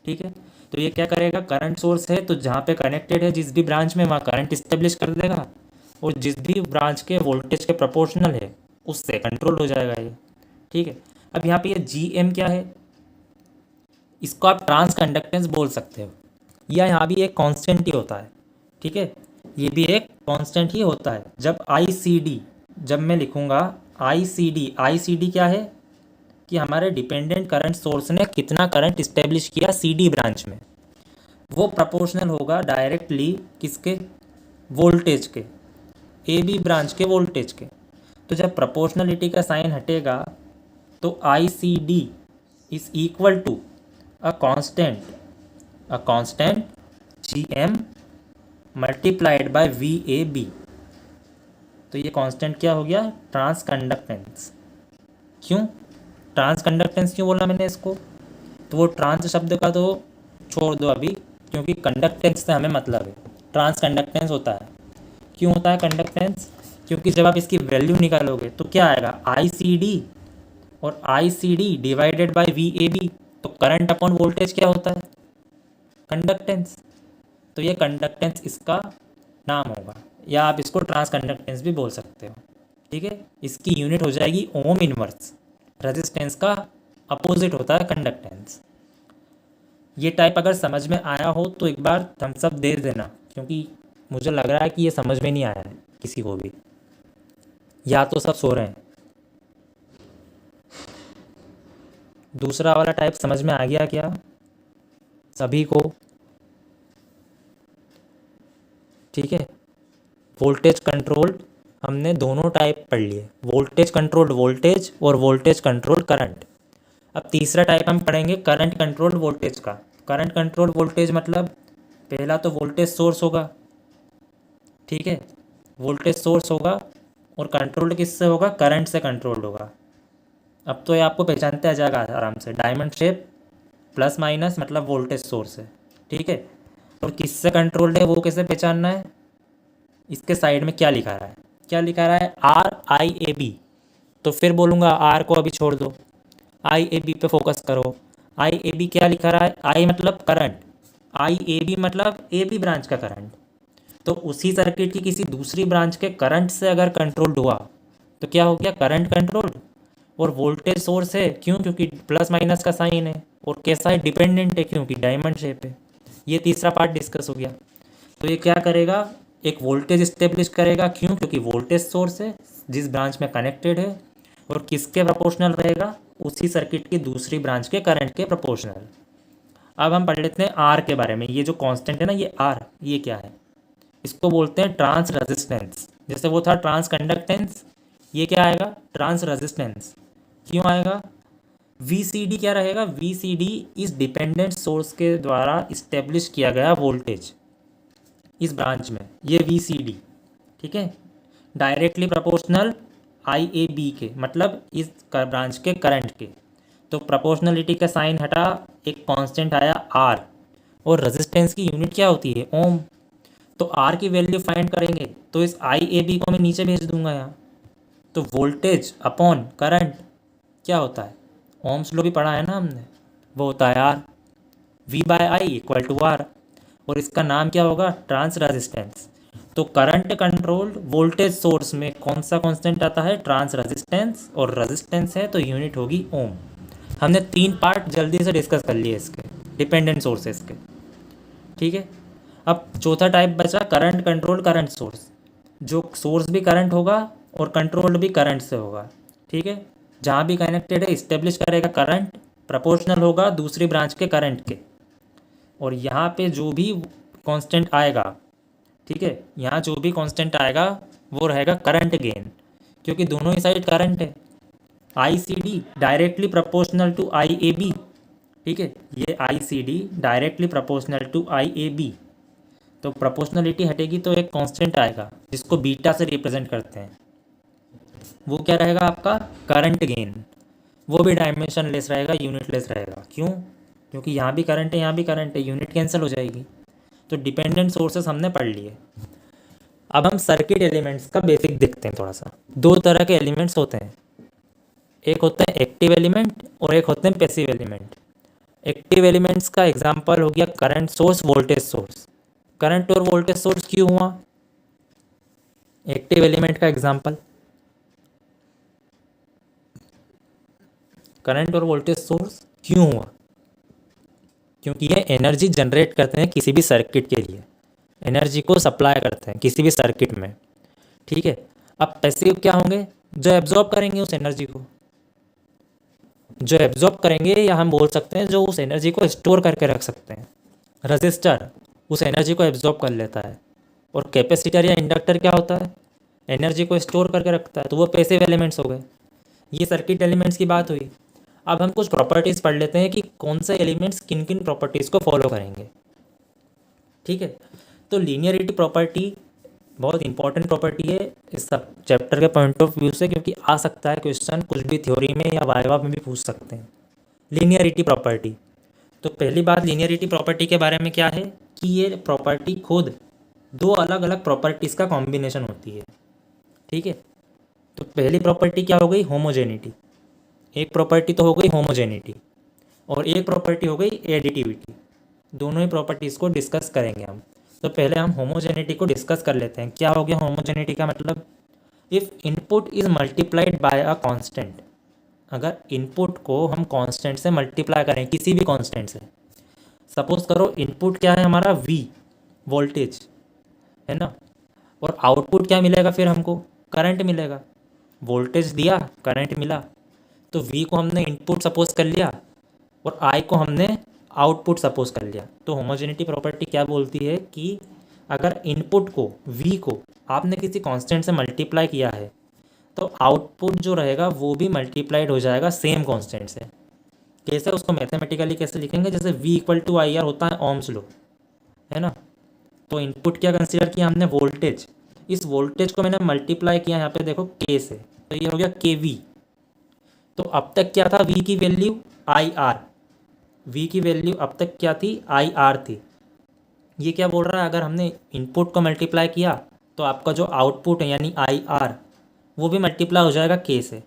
ठीक है, तो ये क्या करेगा, करंट सोर्स है तो जहाँ पे कनेक्टेड है जिस भी ब्रांच में वहाँ करंट इस्टेब्लिश कर देगा, और जिस भी ब्रांच के वोल्टेज के प्रोपोर्शनल है उससे कंट्रोल हो जाएगा ये। ठीक है, अब यहाँ पे ये GM क्या है, इसको आप ट्रांस कंडक्टेंस बोल सकते हो, या यहाँ भी एक कांस्टेंट ही होता है। ठीक है, ये भी एक कांस्टेंट ही होता है। जब ICD, जब मैं लिखूँगा ICD क्या है कि हमारे डिपेंडेंट करंट सोर्स ने कितना करंट इस्टेब्लिश किया CD ब्रांच में, वो प्रोपोर्शनल होगा डायरेक्टली किसके, वोल्टेज के, AB ब्रांच के वोल्टेज के। तो जब प्रोपोर्शनलिटी का साइन हटेगा तो ICD is equal to a constant GM multiplied by VAB। तो ये कांस्टेंट क्या हो गया, ट्रांस कंडक्टेंस। क्यों ट्रांस कंडक्टेंस क्यों बोला मैंने इसको, तो वो ट्रांस शब्द का तो छोड़ दो अभी, क्योंकि कंडक्टेंस से हमें मतलब है, ट्रांस कंडक्टेंस होता है। क्यों होता है कंडक्टेंस, क्योंकि जब आप इसकी वैल्यू निकालोगे तो क्या आएगा, ICD और ICD डिवाइडेड बाय VAB, तो करंट अपॉन वोल्टेज क्या होता है, कंडक्टेंस। तो ये कंडक्टेंस इसका नाम होगा, या आप इसको ट्रांस कंडक्टेंस भी बोल सकते हो। ठीक है, इसकी यूनिट हो जाएगी ओम इनवर्स, रेजिस्टेंस का अपोजिट होता है कंडक्टेंस। ये टाइप अगर समझ में आया हो तो एक बार थम्स अप दे देना, क्योंकि मुझे लग रहा है कि ये समझ में नहीं आया है किसी को भी, या तो सब सो रहे हैं। दूसरा वाला टाइप समझ में आ गया क्या सभी को? ठीक है, वोल्टेज कंट्रोल्ड हमने दोनों टाइप पढ़ लिए, वोल्टेज कंट्रोल्ड वोल्टेज और वोल्टेज कंट्रोल्ड करंट। अब तीसरा टाइप हम पढ़ेंगे करंट कंट्रोल्ड वोल्टेज का। करंट कंट्रोल्ड वोल्टेज मतलब पहला तो वोल्टेज सोर्स होगा, ठीक है, वोल्टेज सोर्स होगा, और कंट्रोल्ड किससे होगा, करंट से कंट्रोल्ड होगा। अब तो ये आपको पहचानते आ जाएगा आराम से, डायमंड शेप प्लस माइनस मतलब वोल्टेज सोर्स है। ठीक है, और किससे कंट्रोल्ड है वो कैसे पहचानना है, इसके साइड में क्या लिखा रहा है, क्या लिखा रहा है, RIAB। तो फिर बोलूँगा R को अभी छोड़ दो, IAB पे फोकस करो। IAB क्या लिखा रहा है, I मतलब करंट, IAB मतलब AB ब्रांच का करंट। तो उसी सर्किट की किसी दूसरी ब्रांच के करंट से अगर कंट्रोल्ड हुआ तो क्या हो गया, करंट कंट्रोल्ड। और वोल्टेज सोर्स है, क्यों, क्योंकि प्लस माइनस का साइन है, और कैसा है, डिपेंडेंट है, क्योंकि डायमंड शेप है। ये तीसरा पार्ट डिस्कस हो गया। तो ये क्या करेगा, एक वोल्टेज इस्टेब्लिश करेगा, क्यों, क्योंकि वोल्टेज सोर्स है जिस ब्रांच में कनेक्टेड है, और किसके प्रोपोर्शनल रहेगा, उसी सर्किट की दूसरी ब्रांच के करंट के प्रोपोर्शनल। अब हम पढ़ लेते हैं आर के बारे में। ये जो कांस्टेंट है ना, ये आर, ये क्या है, इसको बोलते हैं ट्रांस रेजिस्टेंस। जैसे वो था ट्रांस कंडक्टेंस, ये क्या आएगा, ट्रांस रेजिस्टेंस। क्यों आएगा, VCD क्या रहेगा, VCD इस डिपेंडेंट सोर्स के द्वारा इस्टेब्लिश किया गया वोल्टेज इस ब्रांच में, ये VCD, ठीक है, डायरेक्टली प्रोपोर्शनल IAB के, मतलब इस ब्रांच के करंट के। तो प्रोपोर्शनलिटी का साइन हटा, एक कांस्टेंट आया R, और रेजिस्टेंस की यूनिट क्या होती है, ओम। तो R की वैल्यू फाइंड करेंगे तो इस IAB को मैं नीचे भेज दूंगा यहाँ। तो वोल्टेज अपॉन करंट क्या होता है, ओम्स लॉ भी पढ़ा है ना हमने, वो होता है R, V/I equal to R, और इसका नाम क्या होगा, ट्रांस रेजिस्टेंस। तो करंट कंट्रोल्ड वोल्टेज सोर्स में कौन सा कांस्टेंट आता है, ट्रांस रेजिस्टेंस, और रेजिस्टेंस है तो यूनिट होगी ओम। हमने 3 पार्ट जल्दी से डिस्कस कर लिए इसके, डिपेंडेंट सोर्सेस के। ठीक है, अब चौथा टाइप बचा करंट कंट्रोल करंट सोर्स, जो सोर्स भी करंट होगा और कंट्रोल्ड भी करंट से होगा। ठीक है, जहाँ भी कनेक्टेड है इस्टेब्लिश करेगा करंट, प्रोपोर्शनल होगा दूसरी ब्रांच के करंट के। और यहाँ पे जो भी कांस्टेंट आएगा, ठीक है, यहाँ जो भी कांस्टेंट आएगा वो रहेगा करंट गेन, क्योंकि दोनों ही साइड करंट है। ICD directly proportional to IAB, ठीक है, ये ICD directly proportional to IAB। तो प्रोपोर्शनलिटी हटेगी तो एक कांस्टेंट आएगा जिसको बीटा से रिप्रेजेंट करते हैं, वो क्या रहेगा आपका, करंट गेन। वो भी डायमेंशन लेस रहेगा, यूनिट लेस रहेगा। क्यों? क्योंकि यहाँ भी करंट है, यहाँ भी करंट है, यूनिट कैंसिल हो जाएगी। तो डिपेंडेंट सोर्सेस हमने पढ़ लिए। अब हम सर्किट एलिमेंट्स का बेसिक देखते हैं थोड़ा सा। दो तरह के एलिमेंट्स होते हैं, एक होते हैं एक्टिव एलिमेंट और एक होते हैं पैसिव एलिमेंट। एक्टिव एलिमेंट्स का एग्जांपल हो गया current source, voltage source. Current और वोल्टेज सोर्स क्यों हुआ एक्टिव एलिमेंट का एग्जांपल? करंट और वोल्टेज सोर्स क्यों हुआ? क्योंकि ये एनर्जी जनरेट करते हैं किसी भी सर्किट के लिए, एनर्जी को सप्लाई करते हैं किसी भी सर्किट में। ठीक है। अब पैसिव क्या होंगे? जो एब्जॉर्ब करेंगे उस एनर्जी को, जो एब्जॉर्ब करेंगे, या हम बोल सकते हैं जो उस एनर्जी को स्टोर करके रख सकते हैं। रजिस्टर उस एनर्जी को एब्जॉर्ब कर लेता है, और कैपेसिटर या इंडक्टर क्या होता है? एनर्जी को स्टोर करके रखता है। तो वो पैसिव एलिमेंट्स हो गए। ये सर्किट एलिमेंट्स की बात हुई। अब हम कुछ प्रॉपर्टीज़ पढ़ लेते हैं कि कौन से एलिमेंट्स किन किन प्रॉपर्टीज़ को फॉलो करेंगे। ठीक है। तो लीनियरिटी प्रॉपर्टी बहुत इंपॉर्टेंट प्रॉपर्टी है इस सब चैप्टर के पॉइंट ऑफ व्यू से, क्योंकि आ सकता है क्वेश्चन कुछ भी थ्योरी में या वाइवा में भी पूछ सकते हैं। लीनियरिटी प्रॉपर्टी, तो पहली बात लीनियरिटी प्रॉपर्टी के बारे में क्या है कि ये प्रॉपर्टी खुद दो अलग अलग प्रॉपर्टीज़ का कॉम्बिनेशन होती है। ठीक है। तो पहली प्रॉपर्टी क्या हो गई? होमोजेनिटी। एक प्रॉपर्टी तो हो गई होमोजेनिटी, और एक प्रॉपर्टी हो गई एडिटिविटी। दोनों ही प्रॉपर्टीज़ को डिस्कस करेंगे हम। तो पहले हम होमोजेनिटी को डिस्कस कर लेते हैं। क्या हो गया होमोजेनिटी का मतलब? If input is multiplied by a constant, अगर इनपुट को हम कांस्टेंट से मल्टीप्लाई करें, किसी भी कांस्टेंट से, सपोज करो इनपुट क्या है हमारा? वी, वोल्टेज है ना, और आउटपुट क्या मिलेगा फिर हमको? करंट मिलेगा। वोल्टेज दिया, करंट मिला, तो वी को हमने इनपुट सपोज कर लिया और आई को हमने आउटपुट सपोज कर लिया। तो होमोजेनिटी प्रॉपर्टी क्या बोलती है कि अगर इनपुट को वी को आपने किसी कांस्टेंट से मल्टीप्लाई किया है, तो आउटपुट जो रहेगा वो भी मल्टीप्लाइड हो जाएगा सेम कांस्टेंट से। कैसे? उसको मैथमेटिकली कैसे लिखेंगे? जैसे V equal to I R होता है ओम्स लॉ, है ना। तो इनपुट क्या कंसीडर किया हमने? वोल्टेज। इस वोल्टेज को मैंने मल्टीप्लाई किया यहाँ पे देखो K से, तो ये हो गया KV। तो अब तक क्या था? V की वैल्यू IR, V की वैल्यू अब तक क्या थी? IR थी। ये क्या बोल रहा है? अगर हमने इनपुट को मल्टीप्लाई किया तो आपका जो आउटपुट है यानी IR वो भी मल्टीप्लाई हो जाएगा K से।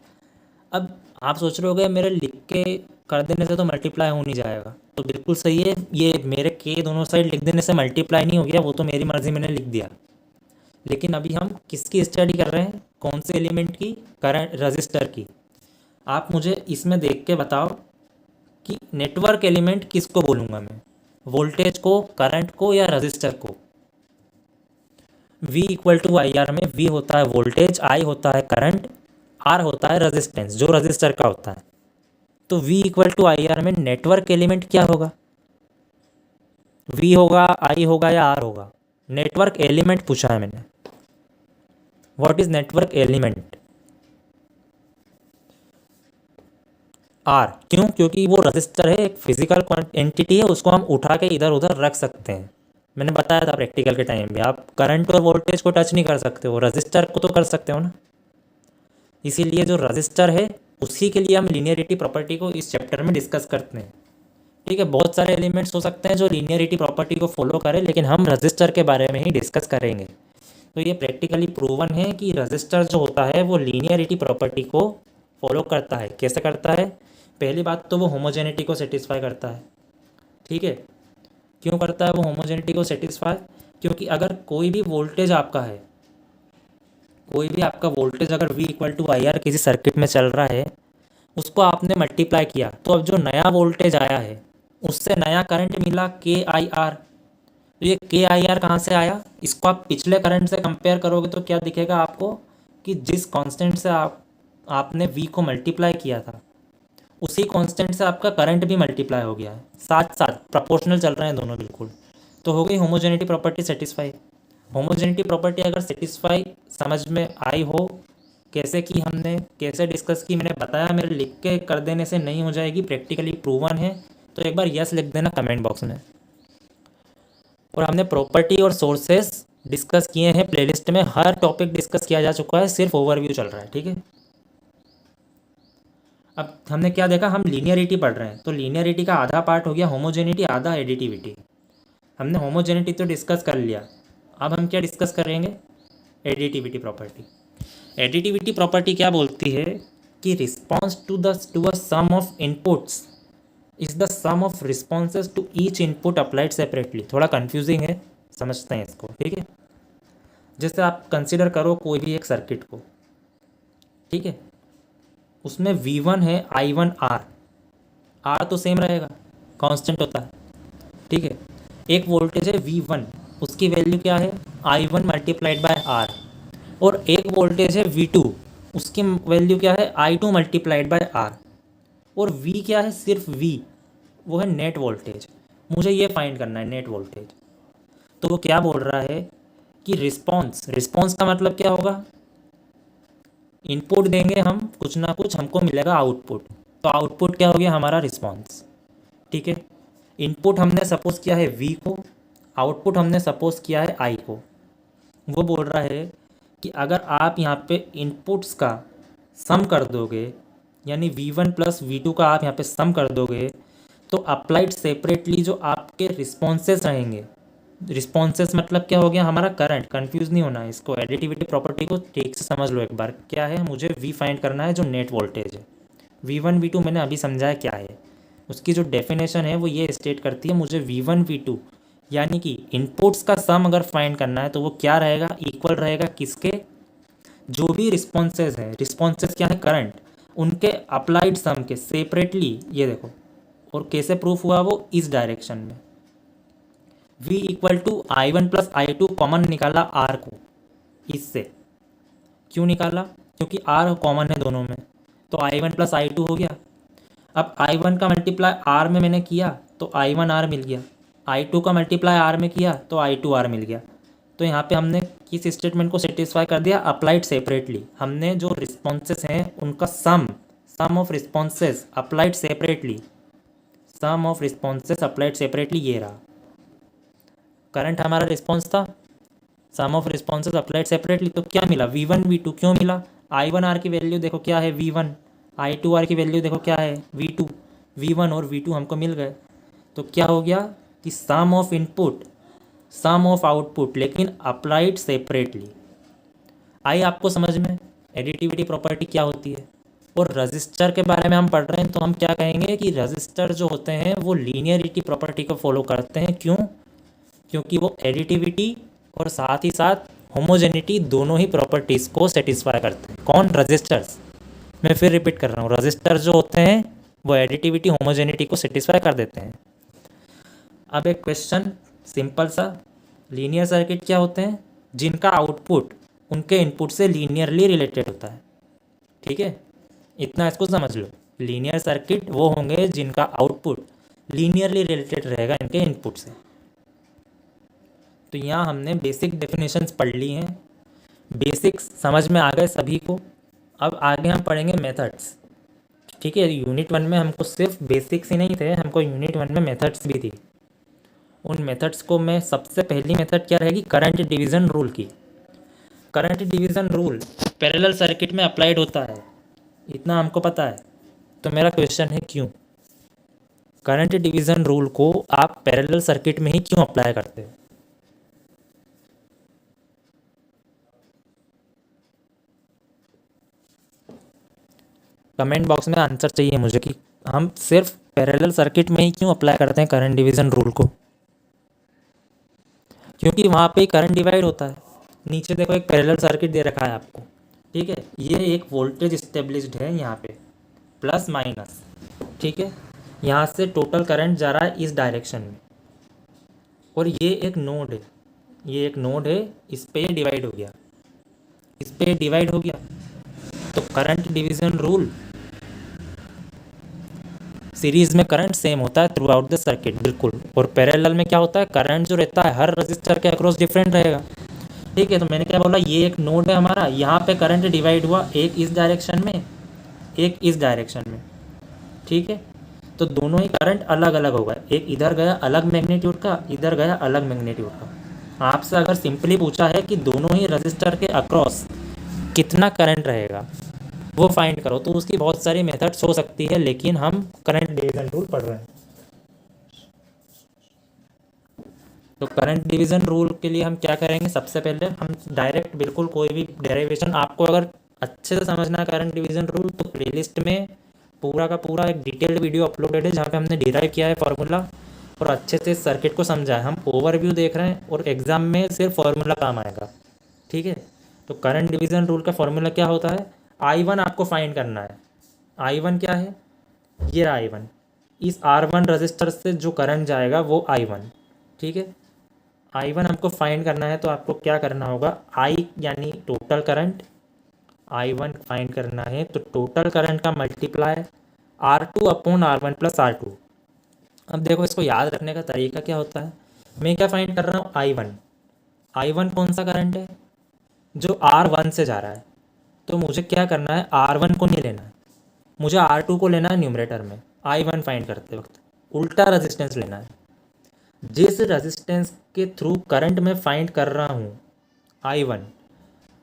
अब आप सोच रहे होगे मेरे लिख के कर देने से तो मल्टीप्लाई हो नहीं जाएगा, तो बिल्कुल सही है। ये मेरे K दोनों साइड लिख देने से मल्टीप्लाई नहीं हो गया, वो तो मेरी मर्ज़ी, मैंने लिख दिया। लेकिन अभी हम किसकी स्टडी कर रहे हैं? कौन से एलिमेंट की? करंट, रजिस्टर की। आप मुझे इसमें देख के बताओ कि नेटवर्क एलिमेंट किसको बोलूँगा मैं? वोल्टेज को, करंट को, या रजिस्टर को? V equal to I R में V होता है वोल्टेज, I होता है करंट, R होता है रेजिस्टेंस जो रजिस्टर का होता है। तो V equal to I R में नेटवर्क एलिमेंट क्या होगा? V होगा, I होगा, या R होगा? नेटवर्क एलिमेंट पूछा है मैंने। What is network element? R। क्यों? क्योंकि वो रजिस्टर है, एक फिजिकल एंटिटी है, उसको हम उठा के इधर उधर रख सकते हैं। मैंने बताया था प्रैक्टिकल के टाइम भी, आप करंट और वोल्टेज को टच नहीं कर सकते हो, रजिस्टर को तो कर सकते हो ना। इसीलिए जो रजिस्टर है उसी के लिए हम लीनियरिटी प्रॉपर्टी को इस चैप्टर में डिस्कस करते हैं। ठीक है। बहुत सारे एलिमेंट्स हो सकते हैं जो लीनियरिटी प्रॉपर्टी को फॉलो करें, लेकिन हम रजिस्टर के बारे में ही डिस्कस करेंगे। तो ये प्रैक्टिकली प्रूवन है कि रजिस्टर जो होता है वो लीनियरिटी प्रॉपर्टी को फॉलो करता है। कैसे करता है? पहली बात तो वो होमोजेनिटी को सेटिस्फाई करता है। ठीक है। क्यों करता है वो होमोजेनिटी को सेटिस्फाई? क्योंकि अगर कोई भी वोल्टेज आपका है, कोई भी आपका वोल्टेज अगर V equal to I R किसी सर्किट में चल रहा है, उसको आपने मल्टीप्लाई किया, तो अब जो नया वोल्टेज आया है उससे नया करंट मिला KIR। तो ये KIR कहाँ से आया? इसको आप पिछले करंट से कंपेयर करोगे तो क्या दिखेगा आपको कि जिस कांस्टेंट से आपने V को मल्टीप्लाई किया था उसी कांस्टेंट से आपका करंट भी मल्टीप्लाई हो गया है, साथ साथ प्रोपोर्शनल चल रहे हैं दोनों बिल्कुल। तो हो गई homogeneity property satisfy. Homogeneity property अगर सेटिस्फाई समझ में आई हो, कैसे की हमने, कैसे डिस्कस की, मैंने बताया, मेरे लिख के कर देने से नहीं हो जाएगी, प्रैक्टिकली प्रूवन है। तो एक बार यस लिख देना कमेंट बॉक्स में। और हमने प्रॉपर्टी और सोर्सेस डिस्कस किए हैं प्लेलिस्ट में, हर टॉपिक डिस्कस किया जा चुका है, सिर्फ ओवरव्यू चल रहा है। ठीक है। अब हमने क्या देखा, हम लीनियरिटी पढ़ रहे हैं, तो लीनियरिटी का आधा पार्ट हो गया होमोजेनिटी, आधा एडिटिविटी। हमने होमोजेनिटी तो डिस्कस कर लिया, अब हम क्या डिस्कस करेंगे, एडिटिविटी प्रॉपर्टी। एडिटिविटी प्रॉपर्टी क्या बोलती है कि response to a sum of inputs is the sum of responses to each input applied separately. थोड़ा कंफ्यूजिंग है, समझते हैं इसको, ठीक है। जैसे आप कंसिडर करो कोई भी एक सर्किट को, ठीक है, उसमें V1 है I1 R तो सेम रहेगा, कांस्टेंट होता है, ठीक है। एक वोल्टेज है V1, उसकी वैल्यू क्या है I1 मल्टीप्लाइड बाय R, और एक वोल्टेज है V2, उसकी वैल्यू क्या है I2 मल्टीप्लाइड बाय R, और V क्या है, सिर्फ V, वो है नेट वोल्टेज। मुझे ये फाइंड करना है नेट वोल्टेज। तो वो क्या बोल रहा है कि रिस्पॉन्स का मतलब क्या होगा, इनपुट देंगे हम कुछ ना कुछ, हमको मिलेगा आउटपुट, तो आउटपुट क्या हो गया हमारा रिस्पॉन्स, ठीक है। इनपुट हमने सपोज किया है V को, आउटपुट हमने सपोज किया है I को। वो बोल रहा है कि अगर आप यहाँ पे इनपुट्स का सम कर दोगे, यानी V1 प्लस V2 का आप यहाँ पे सम कर दोगे, तो अप्लाइड सेपरेटली जो आपके रिस्पॉन्सेस रहेंगे, रिस्पॉन्सेस मतलब क्या हो गया हमारा करंट, कंफ्यूज नहीं होना है, इसको एडिटिविटी प्रॉपर्टी को ठीक से समझ लो एक बार। क्या है, मुझे V फाइंड करना है जो नेट वोल्टेज है। V1 V2 मैंने अभी समझाया क्या है, उसकी जो डेफिनेशन है वो ये स्टेट करती है, मुझे V1 V2 यानी कि इनपुट्स का सम अगर फाइंड करना है तो वो क्या रहेगा, इक्वल रहेगा किसके, जो भी रिस्पॉन्सेज हैं, रिस्पॉन्सेज क्या है करंट, उनके अप्लाइड सम के सेपरेटली। ये देखो, और कैसे प्रूफ हुआ वो इस डायरेक्शन में, V equal to I1 plus I2 common निकाला R को, इससे क्यों निकाला, क्योंकि R कॉमन है दोनों में, तो I1 प्लस I2 हो गया। अब I1 का मल्टीप्लाई R में मैंने किया तो I1 R मिल गया, I2 का मल्टीप्लाई R में किया तो I2 R मिल गया। तो यहाँ पे हमने किस स्टेटमेंट को सेटिस्फाई कर दिया, अप्लाइड सेपरेटली। हमने जो रिस्पॉन्सेस हैं उनका sum of responses applied separately, sum of responses applied separately, ये रहा करंट हमारा रिस्पॉन्स था, sum of responses applied separately. तो क्या मिला, V1 V2 क्यों मिला, I1 R की वैल्यू देखो क्या है V1, I2 R की वैल्यू देखो क्या है V2, V1 और V2 हमको मिल गए। तो क्या हो गया कि sum of input sum of output, लेकिन अप्लाइड सेपरेटली। आई आपको समझ में एडिटिविटी प्रॉपर्टी क्या होती है। और रजिस्टर के बारे में हम पढ़ रहे हैं तो हम क्या कहेंगे कि रजिस्टर जो होते हैं वो लीनियरिटी प्रॉपर्टी को फॉलो करते हैं। क्यों, क्योंकि वो एडिटिविटी और साथ ही साथ होमोजेनिटी दोनों ही प्रॉपर्टीज़ को सेटिस्फाई करते हैं। कौन, रजिस्टर्स। मैं फिर रिपीट कर रहा हूँ, रजिस्टर जो होते हैं वो एडिटिविटी होमोजेनिटी को सेटिस्फाई कर देते हैं। अब एक क्वेश्चन सिंपल सा, लीनियर सर्किट क्या होते हैं, जिनका आउटपुट उनके इनपुट से लीनियरली रिलेटेड होता है। ठीक है, इतना इसको समझ लो। लीनियर सर्किट वो होंगे जिनका आउटपुट लीनियरली रिलेटेड रहेगा इनके इनपुट से। तो यहाँ हमने बेसिक डेफिनेशंस पढ़ ली हैं, बेसिक्स समझ में आ गए सभी को। अब आगे हम पढ़ेंगे मेथड्स। ठीक है, यूनिट 1 में हमको सिर्फ बेसिक्स ही नहीं थे, हमको यूनिट 1 में मेथड्स भी थी। उन मेथड्स को मैं, सबसे पहली मेथड क्या रहेगी, करंट डिवीज़न रूल की। Current division rule parallel circuit में अप्लाइड होता है, इतना हमको पता है। तो मेरा क्वेश्चन है क्यों करंट डिवीज़न रूल को आप पैरेलल सर्किट में ही क्यों अप्लाई करते हो। कमेंट बॉक्स में आंसर चाहिए मुझे कि हम सिर्फ पैरेलल सर्किट में ही क्यों अप्लाई करते हैं करंट डिवीज़न रूल को। क्योंकि वहाँ पे करंट डिवाइड होता है। नीचे देखो एक पैरेलल सर्किट दे रखा है आपको, ठीक है, ये एक वोल्टेज इस्टेब्लिश्ड है यहाँ पे प्लस माइनस, ठीक है, यहाँ से टोटल करंट जा रहा है इस डायरेक्शन में, और ये एक नोड है, ये एक नोड है, इस पे डिवाइड हो गया, इस पे डिवाइड हो गया। तो करंट डिवीज़न रूल, सीरीज में करंट सेम होता है थ्रू आउट द सर्किट, बिल्कुल। और पैरेलल में क्या होता है, करंट जो रहता है हर रजिस्टर के अक्रॉस डिफरेंट रहेगा। ठीक है, तो मैंने क्या बोला, ये एक नोड है हमारा, यहाँ पे करंट डिवाइड हुआ, एक इस डायरेक्शन में, एक इस डायरेक्शन में। ठीक है, तो दोनों ही करंट अलग अलग होगा, एक इधर गया अलग मैग्नीट्यूड का, इधर गया अलग मैग्नीट्यूड का। आपसे अगर सिंपली पूछा है कि दोनों ही रजिस्टर के अक्रॉस कितना करंट रहेगा, वो फाइंड करो। तो उसकी बहुत सारी मेथड्स हो सकती है, लेकिन हम करंट डिवीजन रूल पढ़ रहे हैं। तो करंट डिवीजन रूल के लिए हम क्या करेंगे, सबसे पहले हम डायरेक्ट बिल्कुल कोई भी डेरिवेशन, आपको अगर अच्छे से समझना है करंट डिवीजन रूल, तो प्लेलिस्ट में पूरा का पूरा एक डिटेल्ड वीडियो अपलोडेड है जहाँ पे हमने डिराइव किया है फार्मूला और अच्छे से सर्किट को समझा है। हम ओवरव्यू देख रहे हैं और एग्जाम में सिर्फ फार्मूला काम आएगा, ठीक है। तो करंट डिवीजन रूल का फार्मूला क्या होता है, I1 आपको फाइंड करना है। I1 क्या है, ये I1, इस R1 रजिस्टर से जो करंट जाएगा वो I1, ठीक है। I1 हमको फाइंड करना है, तो आपको क्या करना होगा, I यानी टोटल करंट, I1 फाइंड करना है तो टोटल करंट का multiply R2 upon R1 plus R2। अब देखो इसको याद रखने का तरीका क्या होता है, मैं क्या फाइंड कर रहा हूँ, I1 कौन सा करंट है, जो R1 से जा रहा है। तो मुझे क्या करना है, R1 को नहीं लेना है, मुझे R2 को लेना है न्यूमरेटर में। I1 फाइंड करते वक्त उल्टा रेजिस्टेंस लेना है। जिस रेजिस्टेंस के थ्रू करंट में फाइंड कर रहा हूँ I1,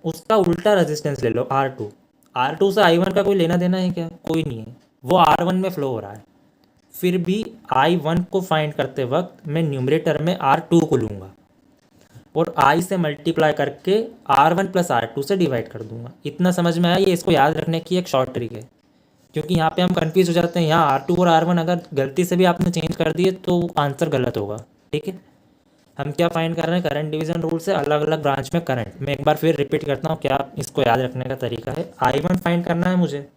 उसका उल्टा रेजिस्टेंस ले लो R2। R2 से I1 का कोई लेना देना है क्या, कोई नहीं है, वो R1 में फ्लो हो रहा है। फिर भी I1 को फाइंड करते वक्त मैं न्यूमरेटर में R2 को लूँगा और I से मल्टीप्लाई करके R1 प्लस R2 से डिवाइड कर दूंगा। इतना समझ में आया, ये इसको याद रखने की एक शॉर्ट ट्रिक है, क्योंकि यहाँ पे हम कंफ्यूज हो जाते हैं। यहाँ R2 और R1 अगर गलती से भी आपने चेंज कर दिए तो आंसर गलत होगा, ठीक है। हम क्या फाइंड कर रहे हैं, करंट डिवीजन रूल से अलग अलग ब्रांच में करंट। मैं एक बार फिर रिपीट करता हूँ, क्या इसको याद रखने का तरीका है, I1 फाइंड करना है मुझे।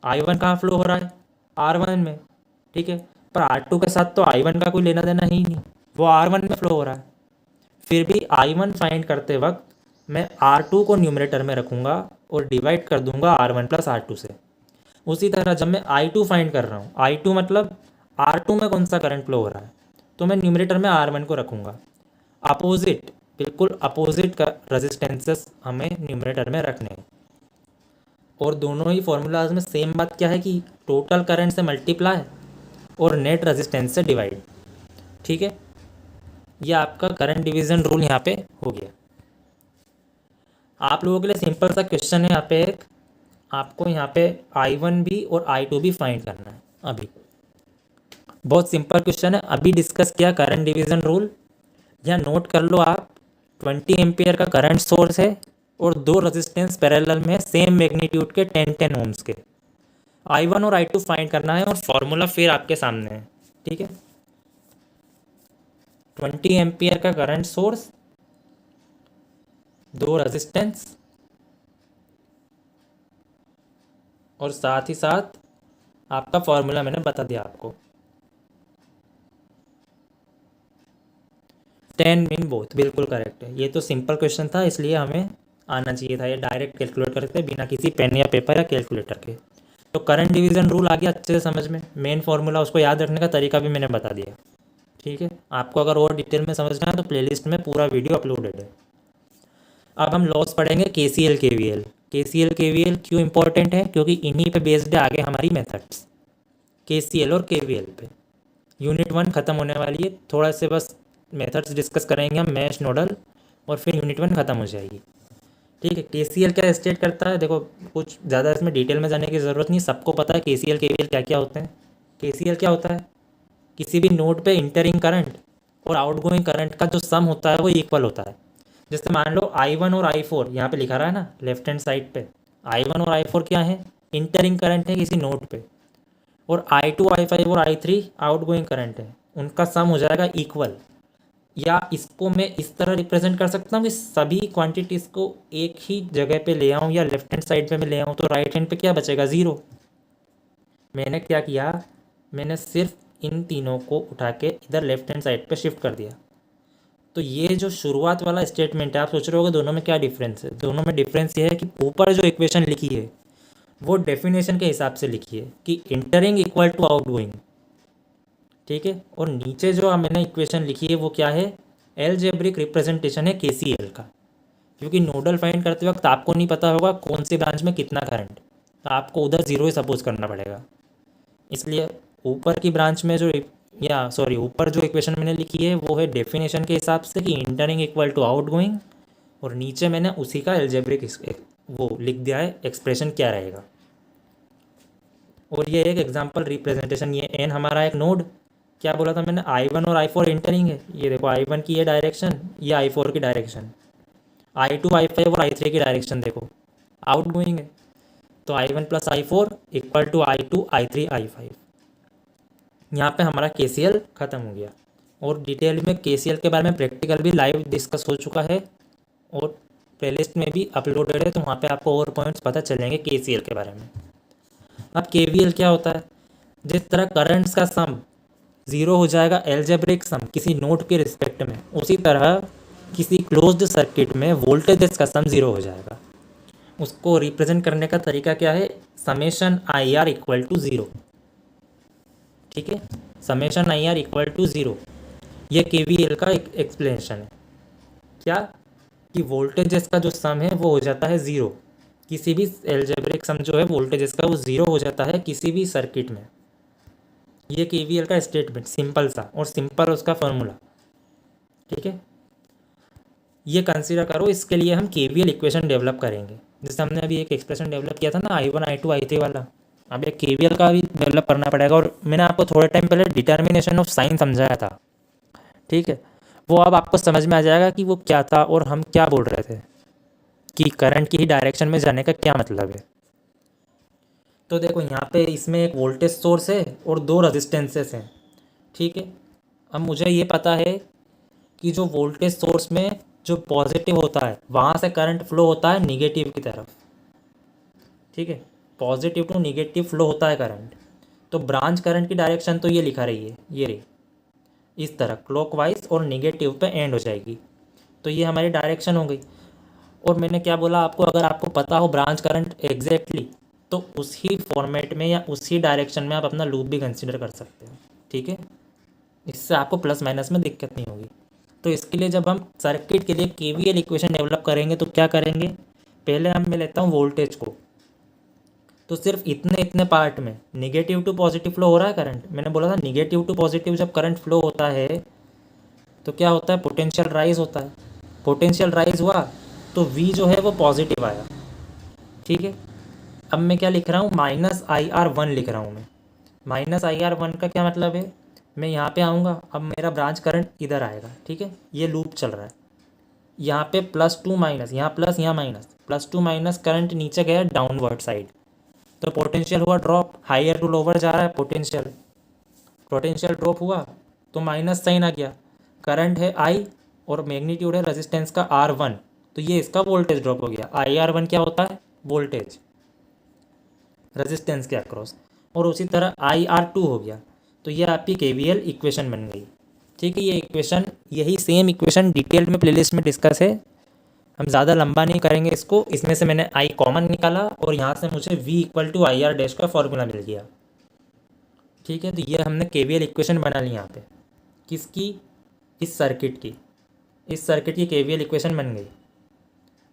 I1 कहाँ फ्लो हो रहा है, R1 में, ठीक है। पर R2 के साथ तो I1 का कोई लेना देना ही नहीं, वो R1 में फ्लो हो रहा है। फिर भी I1 फाइंड करते वक्त मैं R2 को न्यूमरेटर में रखूँगा और डिवाइड कर दूंगा R1 प्लस R2 से। उसी तरह जब मैं I2 फाइंड कर रहा हूँ, I2 मतलब R2 में कौन सा करंट फ्लो हो रहा है, तो मैं न्यूमरेटर में R1 को रखूँगा। अपोजिट, बिल्कुल अपोजिट का रजिस्टेंसेस हमें न्यूमरेटर में रखने हैं। और दोनों ही फॉर्मूलाज में सेम बात क्या है कि टोटल करंट से मल्टीप्लाई और नेट रेजिस्टेंस से डिवाइड, ठीक है। ये आपका करंट डिवीजन रूल यहाँ पे हो गया। आप लोगों के लिए सिंपल सा क्वेश्चन है यहाँ पे एक, आपको यहाँ पे I1 भी और I2 भी फाइंड करना है। अभी बहुत सिंपल क्वेश्चन है, अभी डिस्कस किया करंट डिवीजन रूल। यहाँ नोट कर लो आप, 20 एम्पियर का करंट सोर्स है और दो रेजिस्टेंस पैरेलल में सेम मैग्नीट्यूड के 10-10 ओम्स के। I1 और I2 फाइंड करना है और फॉर्मूला फिर आपके सामने है, ठीक है। 20 एम्पियर का करंट सोर्स, दो रेजिस्टेंस और साथ ही साथ आपका फॉर्मूला मैंने बता दिया आपको, 10 मीन बोथ, बिल्कुल करेक्ट है। ये तो सिंपल क्वेश्चन था, इसलिए हमें आना चाहिए था। ये डायरेक्ट कैलकुलेट करते बिना किसी पेन या पेपर या कैलकुलेटर के। तो करंट डिवीजन रूल आ गया अच्छे से समझ में, मेन फॉर्मूला, उसको याद रखने का तरीका भी मैंने बता दिया, ठीक है। आपको अगर और डिटेल में समझना है तो प्लेलिस्ट में पूरा वीडियो अपलोडेड है। अब हम लॉस पढ़ेंगे KCL KVL। KCL KVL क्यों इंपॉर्टेंट है, क्योंकि इन्हीं पे बेस्ड है आगे हमारी मेथड्स, KCL और KVL पे। यूनिट 1 ख़त्म होने वाली है, थोड़ा से बस मेथड्स डिस्कस करेंगे हम, मैश नोडल, और फिर यूनिट 1 ख़त्म हो जाएगी, ठीक है। KCL क्या स्टेट करता है, देखो कुछ ज़्यादा इसमें डिटेल में जाने की ज़रूरत नहीं, सबको पता है KCL KVL क्या क्या होते हैं। KCL क्या होता है, किसी भी नोड पे इंटरिंग करंट और आउटगोइंग करंट का जो सम होता है वो इक्वल होता है। जैसे मान लो I1 और I4 यहाँ पे लिखा रहा है ना लेफ्ट हैंड साइड पे, I1 और I4 क्या है, इंटरिंग करंट है किसी नोड पे, और I2 I5 और I3 आउटगोइंग करंट है, उनका सम हो जाएगा इक्वल। या इसको मैं इस तरह रिप्रेजेंट कर सकता हूँ कि सभी क्वांटिटीज़ को एक ही जगह पे ले आऊँ या लेफ्ट हैंड साइड पे मैं ले आऊँ, तो राइट हैंड पे क्या बचेगा, ज़ीरो। मैंने क्या किया, मैंने सिर्फ इन तीनों को उठा के इधर लेफ्ट हैंड साइड पे शिफ्ट कर दिया। तो ये जो शुरुआत वाला स्टेटमेंट है, आप सोच रहे होगे दोनों में क्या डिफरेंस है। दोनों में डिफरेंस ये है कि ऊपर जो इक्वेशन लिखी है वो डेफिनेशन के हिसाब से लिखी है कि इंटरिंग इक्वल टू आउटगोइंग, ठीक है। और नीचे जो मैंने इक्वेशन लिखी है वो क्या है, एलजेब्रिक रिप्रेजेंटेशन है KCL का। क्योंकि नोडल फाइंड करते वक्त आपको नहीं पता होगा कौन सी ब्रांच में कितना करंट, तो आपको उधर ज़ीरो ही सपोज करना पड़ेगा। इसलिए ऊपर की ब्रांच में जो ऊपर जो इक्वेशन मैंने लिखी है वो है डेफिनेशन के हिसाब से कि इंटरिंग इक्वल टू आउटगोइंग, और नीचे मैंने उसी का एल्जेब्रिक वो लिख दिया है एक्सप्रेशन क्या रहेगा। और ये एक एग्जांपल रिप्रेजेंटेशन, ये एन हमारा एक नोड, क्या बोला था मैंने, I1 और I4 इंटरिंग है, ये देखो I1 की ये डायरेक्शन, ये I4 की डायरेक्शन, I2 I5 और I3 की डायरेक्शन देखो आउट गोइंग है, तो I1 plus I4 equal to I2 I3 I5। यहाँ पे हमारा KCL ख़त्म हो गया। और डिटेल में KCL के बारे में प्रैक्टिकल भी लाइव डिस्कस हो चुका है और प्लेलिस्ट में भी अपलोडेड है, तो वहाँ पे आपको और पॉइंट्स पता चलेंगे KCL के बारे में। अब KVL क्या होता है, जिस तरह करंट्स का सम ज़ीरो हो जाएगा एल्जेब्रिक सम किसी नोड के रिस्पेक्ट में, उसी तरह किसी क्लोज्ड सर्किट में वोल्टेजेस का सम ज़ीरो हो जाएगा। उसको रिप्रेजेंट करने का तरीका क्या है, summation IR equal to zero. ठीक है, summation IR equal to zero, ये KVL का एक एक्सप्लेनेशन है। क्या कि वोल्टेजेस का जो सम है वो हो जाता है ज़ीरो, किसी भी एल्जेब्रिक सम जो है वोल्टेजेस का वो ज़ीरो हो जाता है किसी भी सर्किट में। ये KVL का स्टेटमेंट सिंपल सा, और सिंपल उसका फॉर्मूला। ठीक है, ये कंसीडर करो, इसके लिए हम KVL इक्वेशन डेवलप करेंगे। जैसे हमने अभी एक एक्सप्रेशन डेवलप किया था ना I1 I2 I3 वाला, अब एक KVL का भी डेवलप करना पड़ेगा। और मैंने आपको थोड़े टाइम पहले डिटर्मिनेशन ऑफ साइन समझाया था, ठीक है, वो अब आपको समझ में आ जाएगा कि वो क्या था और हम क्या बोल रहे थे, कि करंट की ही डायरेक्शन में जाने का क्या मतलब है। तो देखो यहाँ पे इसमें एक वोल्टेज सोर्स है और दो रजिस्टेंसेस हैं। ठीक है, अब मुझे ये पता है कि जो वोल्टेज सोर्स में जो पॉजिटिव होता है वहाँ से करंट फ्लो होता है निगेटिव की तरफ। ठीक है, पॉजिटिव टू निगेटिव फ्लो होता है करंट। तो ब्रांच करंट की डायरेक्शन तो ये लिखा रही है, ये रही, इस तरह क्लॉकवाइज और निगेटिव पे एंड हो जाएगी। तो ये हमारी डायरेक्शन हो गई। और मैंने क्या बोला आपको, अगर आपको पता हो ब्रांच करंट एग्जैक्टली, तो उसी फॉर्मेट में या उसी डायरेक्शन में आप अपना लूप भी कंसिडर कर सकते हो। ठीक है, इससे आपको प्लस माइनस में दिक्कत नहीं होगी। तो इसके लिए जब हम सर्किट के लिए KVL इक्वेशन डेवलप करेंगे तो क्या करेंगे, पहले मैं लेता हूँ वोल्टेज को, तो सिर्फ इतने इतने पार्ट में निगेटिव टू पॉजिटिव फ्लो हो रहा है करंट। मैंने बोला था निगेटिव टू पॉजिटिव जब करंट फ्लो होता है तो क्या होता है, पोटेंशियल राइज होता है। पोटेंशियल राइज हुआ तो V जो है वो पॉजिटिव आया। ठीक है, अब मैं क्या लिख रहा हूँ, -IR1 लिख रहा हूँ मैं। -IR1 का क्या मतलब है, मैं यहाँ पे आऊँगा, अब मेरा ब्रांच करंट इधर आएगा। ठीक है, ये लूप चल रहा है, यहाँ पे +2 माइनस, यहाँ प्लस यहाँ माइनस, +2 माइनस, करंट नीचे गया डाउनवर्ड साइड, तो पोटेंशियल हुआ ड्रॉप, हायर टू लोअर जा रहा है पोटेंशियल, पोटेंशियल ड्रॉप हुआ तो माइनस साइन आ गया। करंट है I और मैग्नीट्यूड है रेजिस्टेंस का R1, तो ये इसका वोल्टेज ड्रॉप हो गया। IR1 क्या होता है, वोल्टेज रेजिस्टेंस के अक्रॉस। और उसी तरह IR2 हो गया, तो ये आपकी KVL इक्वेशन बन गई। ठीक है, ये इक्वेशन, यही सेम इक्वेशन डिटेल में प्लेलिस्ट में डिस्कस है, हम ज़्यादा लंबा नहीं करेंगे इसको। इसमें से मैंने I कॉमन निकाला और यहाँ से मुझे V equal to IR dash का फॉर्मूला मिल गया। ठीक है, तो ये हमने KVL इक्वेशन बना ली यहाँ पे, किसकी, इस सर्किट की, इस सर्किट की KVL इक्वेशन बन गई।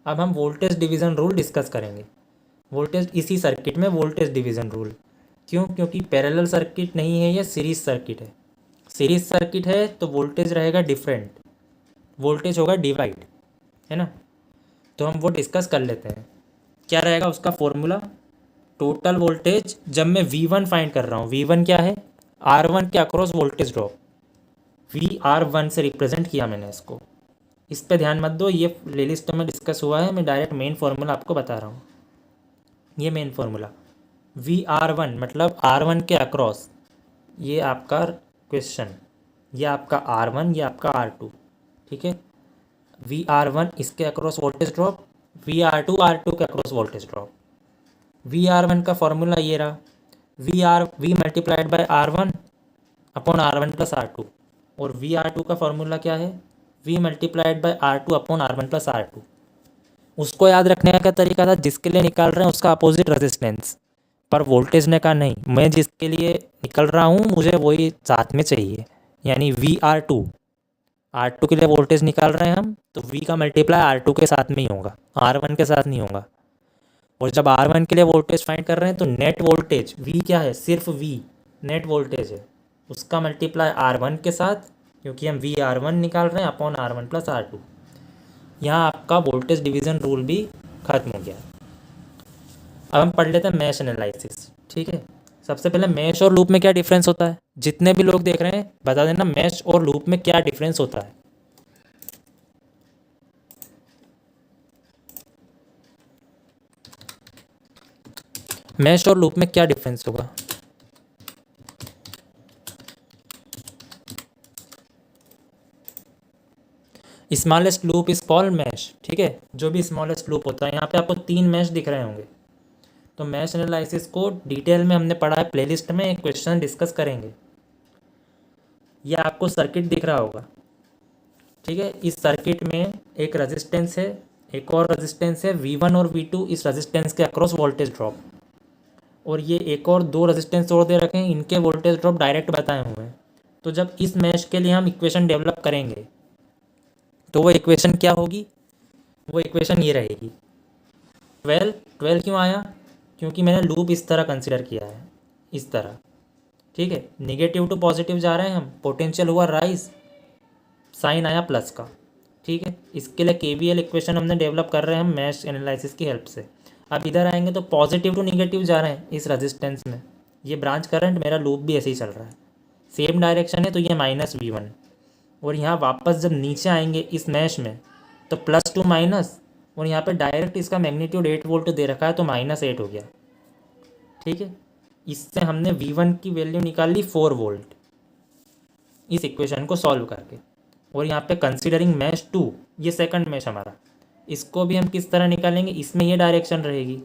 अब हम वोल्टेज डिवीज़न रूल डिस्कस करेंगे। वोल्टेज, इसी सर्किट में वोल्टेज डिवीज़न रूल, क्यों, क्योंकि पैरेलल सर्किट नहीं है, ये सीरीज सर्किट है। सीरीज सर्किट है तो वोल्टेज रहेगा डिफरेंट, वोल्टेज होगा डिवाइड, है ना। तो हम वो डिस्कस कर लेते हैं। क्या रहेगा उसका फॉर्मूला, टोटल वोल्टेज जब मैं V1 फाइंड कर रहा हूँ, V1 क्या है, R1 के अक्रॉस वोल्टेज ड्रॉप, VR1 से रिप्रेजेंट किया मैंने इसको। इस पे ध्यान मत दो, ये प्लेलिस्ट में डिस्कस हुआ है, मैं डायरेक्ट मेन फार्मूला आपको बता रहा हूँ। ये मेन फार्मूला VR1 मतलब R1 के अक्रॉस, ये आपका क्वेश्चन, ये आपका R1, ये आपका R2। ठीक है, VR1 इसके across voltage drop, VR2 R2 के अक्रॉस वोल्टेज ड्रॉप। VR1 का फॉर्मूला ये रहा, V multiplied by R1 upon R1 plus R2। और VR2 का फॉर्मूला क्या है, V multiplied by R2 upon R1 plus R2। उसको याद रखने का क्या तरीका था, जिसके लिए निकाल रहे हैं उसका अपोजिट रेजिस्टेंस, पर वोल्टेज ने कहा नहीं, मैं जिसके लिए निकल रहा हूँ मुझे वही साथ में चाहिए, यानी VR2, R2 के लिए वोल्टेज निकाल रहे हैं हम, तो V का मल्टीप्लाई R2 के साथ में ही होगा, R1 के साथ नहीं होगा। और जब R1 के लिए वोल्टेज फाइंड कर रहे हैं तो नेट वोल्टेज V क्या है, सिर्फ V नेट वोल्टेज है, उसका मल्टीप्लाई R1 के साथ, क्योंकि हम VR1 निकाल रहे हैं, अपॉन R1 प्लस R2। यहाँ आपका वोल्टेज डिवीज़न रूल भी खत्म हो गया। अब हम पढ़ लेते हैं मैश एनालिसिस। ठीक है, सबसे पहले मैश और लूप में क्या डिफरेंस होता है, जितने भी लोग देख रहे हैं बता देना मैश और लूप में क्या डिफरेंस होता है। मैश और लूप में क्या डिफरेंस होगा। Smallest loop is called mesh, ठीक है, जो भी स्मॉलेस्ट लूप होता है। यहाँ पे आपको 3 मैश दिख रहे होंगे। तो मैश एनालिसिस को डिटेल में हमने पढ़ा है, प्लेलिस्ट में एक क्वेश्चन डिस्कस करेंगे। ये आपको सर्किट दिख रहा होगा, ठीक है। इस सर्किट में एक रेजिस्टेंस है, एक और रेजिस्टेंस है V1 और V2, इस रेजिस्टेंस के अक्रॉस वोल्टेज ड्रॉप, और ये एक और 2 रेजिस्टेंस और दे रखे हैं, इनके वोल्टेज ड्रॉप डायरेक्ट बताए हुए हैं। तो जब इस मैश के लिए हम इक्वेशन डेवलप करेंगे तो वो इक्वेशन क्या होगी, वो इक्वेशन ये रहेगी। 12 क्यों आया, क्योंकि मैंने लूप इस तरह कंसिडर किया है, इस तरह, ठीक है। नेगेटिव टू पॉजिटिव जा रहे हैं हम, पोटेंशियल हुआ राइज, साइन आया प्लस का, ठीक है। इसके लिए KVL इक्वेशन हमने डेवलप कर रहे हैं हम मैश एनालिसिस की हेल्प से। अब इधर आएंगे तो पॉजिटिव टू निगेटिव जा रहे हैं इस रेजिस्टेंस में, ये ब्रांच करंट, मेरा लूप भी ऐसे ही चल रहा है, सेम डायरेक्शन है, तो ये -V1। और यहाँ वापस जब नीचे आएंगे इस मैश में तो +2 माइनस, और यहाँ पे डायरेक्ट इसका मैग्नीट्यूड 8 वोल्ट दे रखा है तो -8 हो गया, ठीक है। इससे हमने V1 की वैल्यू निकाल ली 4 वोल्ट इस इक्वेशन को सॉल्व करके। और यहाँ पे कंसीडरिंग मैश 2, ये सेकंड मैश हमारा, इसको भी हम किस तरह निकालेंगे, इसमें ये डायरेक्शन रहेगी,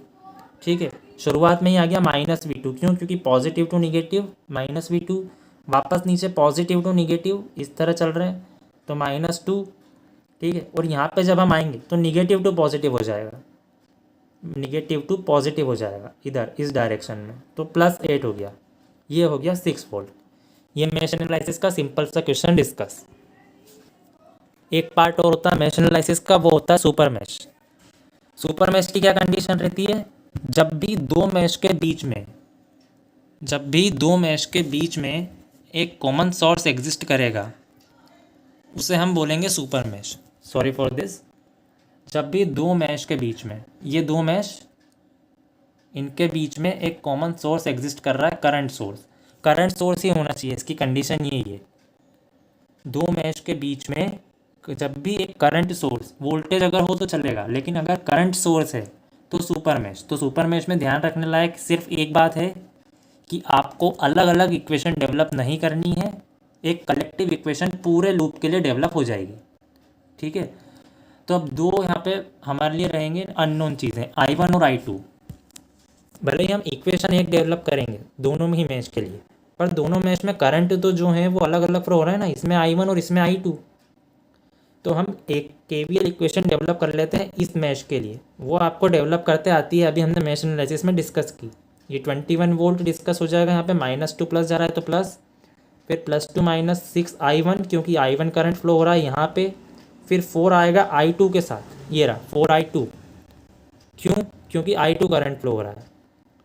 ठीक है। शुरुआत में ही आ गया -V2, क्यों, क्योंकि पॉजिटिव टू निगेटिव -V2, वापस नीचे पॉजिटिव टू निगेटिव इस तरह चल रहे हैं तो -2, ठीक है। और यहाँ पे जब हम आएंगे तो निगेटिव टू पॉजिटिव हो जाएगा, निगेटिव टू पॉजिटिव हो जाएगा इधर इस डायरेक्शन में, तो +8 हो गया, ये हो गया 6 वोल्ट। ये मैश एनालिसिस का सिंपल सा क्वेश्चन डिस्कस। एक पार्ट और होता है मैश एनालिसिस का, वो होता है सुपर मैश। सुपर मैश की क्या कंडीशन रहती है, जब भी दो मैश के बीच में एक कॉमन सोर्स एग्जिस्ट करेगा उसे हम बोलेंगे super mesh. Sorry for this, जब भी दो मैश के बीच में, ये दो मैश, इनके बीच में एक कॉमन सोर्स एग्जिस्ट कर रहा है, करंट सोर्स ही होना चाहिए, इसकी कंडीशन यही है। दो मैश के बीच में जब भी एक करंट सोर्स, वोल्टेज अगर हो तो चलेगा, लेकिन अगर करंट सोर्स है तो सुपर मैश। तो सुपर मैश में ध्यान रखने लायक सिर्फ एक बात है कि आपको अलग अलग इक्वेशन डेवलप नहीं करनी है, एक कलेक्टिव इक्वेशन पूरे लूप के लिए डेवलप हो जाएगी, ठीक है। तो अब दो यहाँ पे हमारे लिए रहेंगे अननोन चीज़ें, I1 और I2। भले ही हम इक्वेशन एक डेवलप करेंगे दोनों में ही मैश के लिए, पर दोनों मैश में करंट तो जो है वो अलग अलग फ्लो हो रहा है ना, इसमें I1 और इसमें I2। तो हम एक KVL इक्वेशन डेवलप कर लेते हैं इस मैश के लिए, वो आपको डेवलप करते आती है, अभी हमने मैश एनालिसिस में डिस्कस की। ये 21 वोल्ट डिस्कस हो जाएगा, यहाँ पे -2 प्लस जा रहा है तो प्लस, फिर +2 - 6I1, क्योंकि I1 करंट फ्लो हो रहा है यहाँ पे, फिर 4 आएगा I2 के साथ, ये रहा 4I2, क्यों, क्योंकि I2 करंट फ्लो हो रहा है।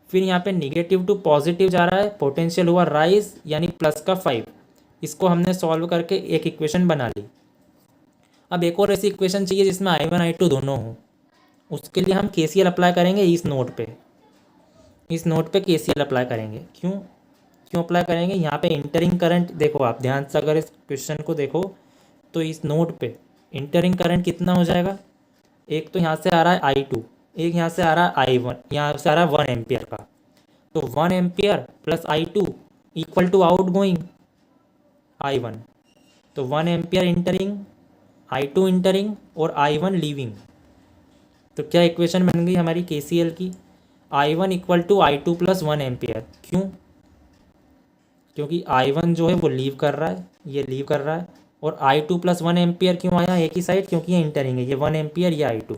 फिर यहाँ पे निगेटिव टू पॉजिटिव जा रहा है, पोटेंशियल हुआ राइज यानी प्लस का 5, इसको हमने सॉल्व करके एक इक्वेशन बना ली। अब एक और ऐसी इक्वेशन चाहिए जिसमें I1 I2 दोनों हो, उसके लिए हम KCL अप्लाई करेंगे इस नोड पे KCL अप्लाई करेंगे। क्यों अप्लाई करेंगे, यहाँ पे इंटरिंग करंट देखो, आप ध्यान से अगर इस क्वेश्चन को देखो तो इस नोड पे इंटरिंग करंट कितना हो जाएगा, एक तो यहाँ से आ रहा है I2, एक यहाँ से आ रहा है I1, यहाँ से आ रहा है 1 एम्पियर का, तो 1 ampere plus I2 equal to outgoing I1, तो 1 एम्पियर इंटरिंग, I2 इंटरिंग और I1 लीविंग। तो क्या इक्वेशन बन गई हमारी KCL की, I1 equal to I2 plus 1 ampere. क्यों, क्योंकि I1 जो है वो लीव कर रहा है, ये लीव कर रहा है, और I2 प्लस 1 एम्पियर क्यों आया एक ही साइड, क्योंकि ये इंटरिंग है, ये 1 एम्पियर, ये I2।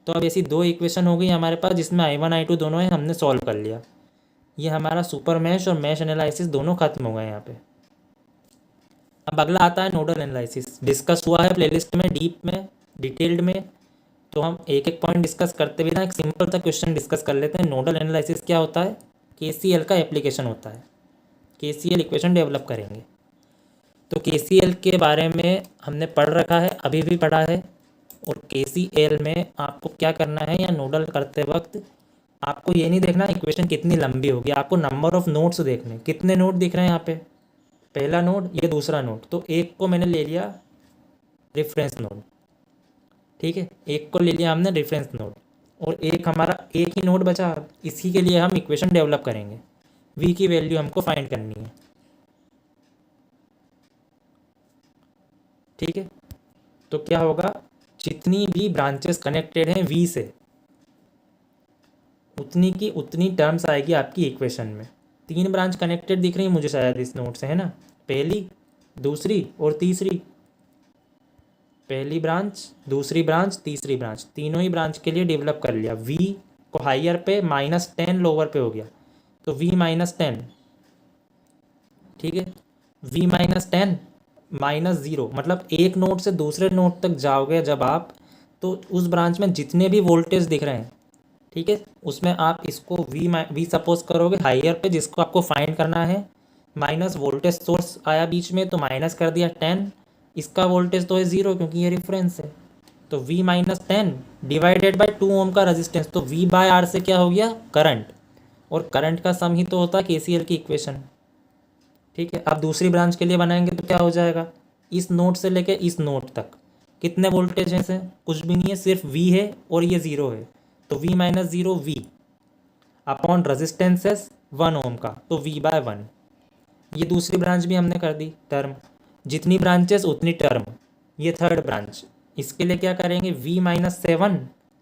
तो अब ऐसी दो इक्वेशन हो गई हमारे पास जिसमें I1 I2 दोनों है, हमने सॉल्व कर लिया। ये हमारा सुपर मैश और मैश एनालिसिस दोनों खत्म हो गए यहाँ पे। अब अगला आता है नोडल एनालिसिस, डिस्कस हुआ है प्लेलिस्ट में डीप में, डिटेल्ड में, तो हम एक एक पॉइंट डिस्कस करते हुए ना एक सिंपल सा क्वेश्चन डिस्कस कर लेते हैं। नोडल एनालिसिस क्या होता है, KCL का एप्लीकेशन होता है, KCL इक्वेशन डेवलप करेंगे। तो KCL के बारे में हमने पढ़ रखा है, अभी भी पढ़ा है, और KCL में आपको क्या करना है, या नोडल करते वक्त आपको ये नहीं देखना इक्वेशन कितनी लंबी होगी, आपको नंबर ऑफ नोड्स देखने, कितने नोड दिख रहे हैं यहाँ पे, पहला नोड, ये दूसरा नोड, तो एक को मैंने ले लिया रेफरेंस नोड, ठीक है, एक को ले लिया हमने रेफरेंस नोड, और एक हमारा एक ही नोड बचा, इसी के लिए हम इक्वेशन डेवलप करेंगे, v की वैल्यू हमको फाइंड करनी है, ठीक है। तो क्या होगा, जितनी भी ब्रांचेस कनेक्टेड हैं v से, उतनी की उतनी टर्म्स आएगी आपकी इक्वेशन में। 3 ब्रांच कनेक्टेड दिख रही है मुझे शायद इस नोड से, है ना, पहली, दूसरी और तीसरी, पहली ब्रांच, दूसरी ब्रांच, तीसरी ब्रांच, तीनों ही ब्रांच के लिए डेवलप कर लिया। v को हायर पे -10 लोअर पे हो गया, तो v -10, ठीक है, v -10 -0, मतलब एक नोड से दूसरे नोड तक जाओगे जब आप, तो उस ब्रांच में जितने भी वोल्टेज दिख रहे हैं, ठीक है, उसमें आप इसको v सपोज करोगे हायर पे, जिसको आपको फाइंड करना है, माइनस वोल्टेज सोर्स आया बीच में तो माइनस कर दिया 10, इसका वोल्टेज तो है 0 क्योंकि ये रेफरेंस है, तो v -10 डिवाइडेड बाय 2 ओम का रेजिस्टेंस, तो v बाय आर से क्या हो गया, करंट, और करंट का सम ही तो होता है केसीएल की इक्वेशन, ठीक है। अब दूसरी ब्रांच के लिए बनाएंगे तो क्या हो जाएगा, इस नोड से लेके इस नोड तक कितने वोल्टेज हैं, से कुछ भी नहीं है, सिर्फ v है और ये 0 है, तो v -0 v अपॉन रेजिस्टेंसेस 1 ओम का, तो v बाय 1, ये दूसरी ब्रांच भी हमने कर दी टर्म, जितनी ब्रांचेस उतनी टर्म, ये थर्ड ब्रांच, इसके लिए क्या करेंगे, v -7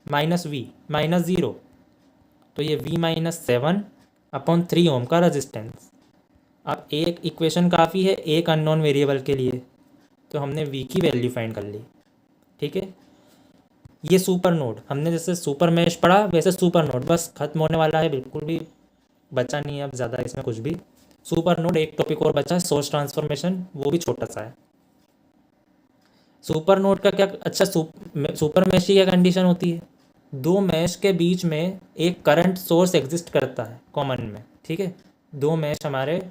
माइनस v -0, तो ये v -7 अपॉन 3 ओम का रेजिस्टेंस। अब एक इक्वेशन काफ़ी है एक अननोन वेरिएबल के लिए, तो हमने v की वैल्यू फाइंड कर ली, ठीक है। ये सुपर नोड, हमने जैसे सुपर मैश पढ़ा वैसे सुपर नोड बस खत्म होने वाला है, बिल्कुल भी बचा नहीं है अब ज़्यादा इसमें कुछ भी। सुपर नोड एक टॉपिक और बचा है, सोर्स ट्रांसफॉर्मेशन, वो भी छोटा सा है। सुपर नोड का क्या, अच्छा सुपर मैश की क्या कंडीशन होती है, दो मैश के बीच में एक करंट सोर्स एग्जिस्ट करता है कॉमन में, ठीक है, दो मैश हमारे,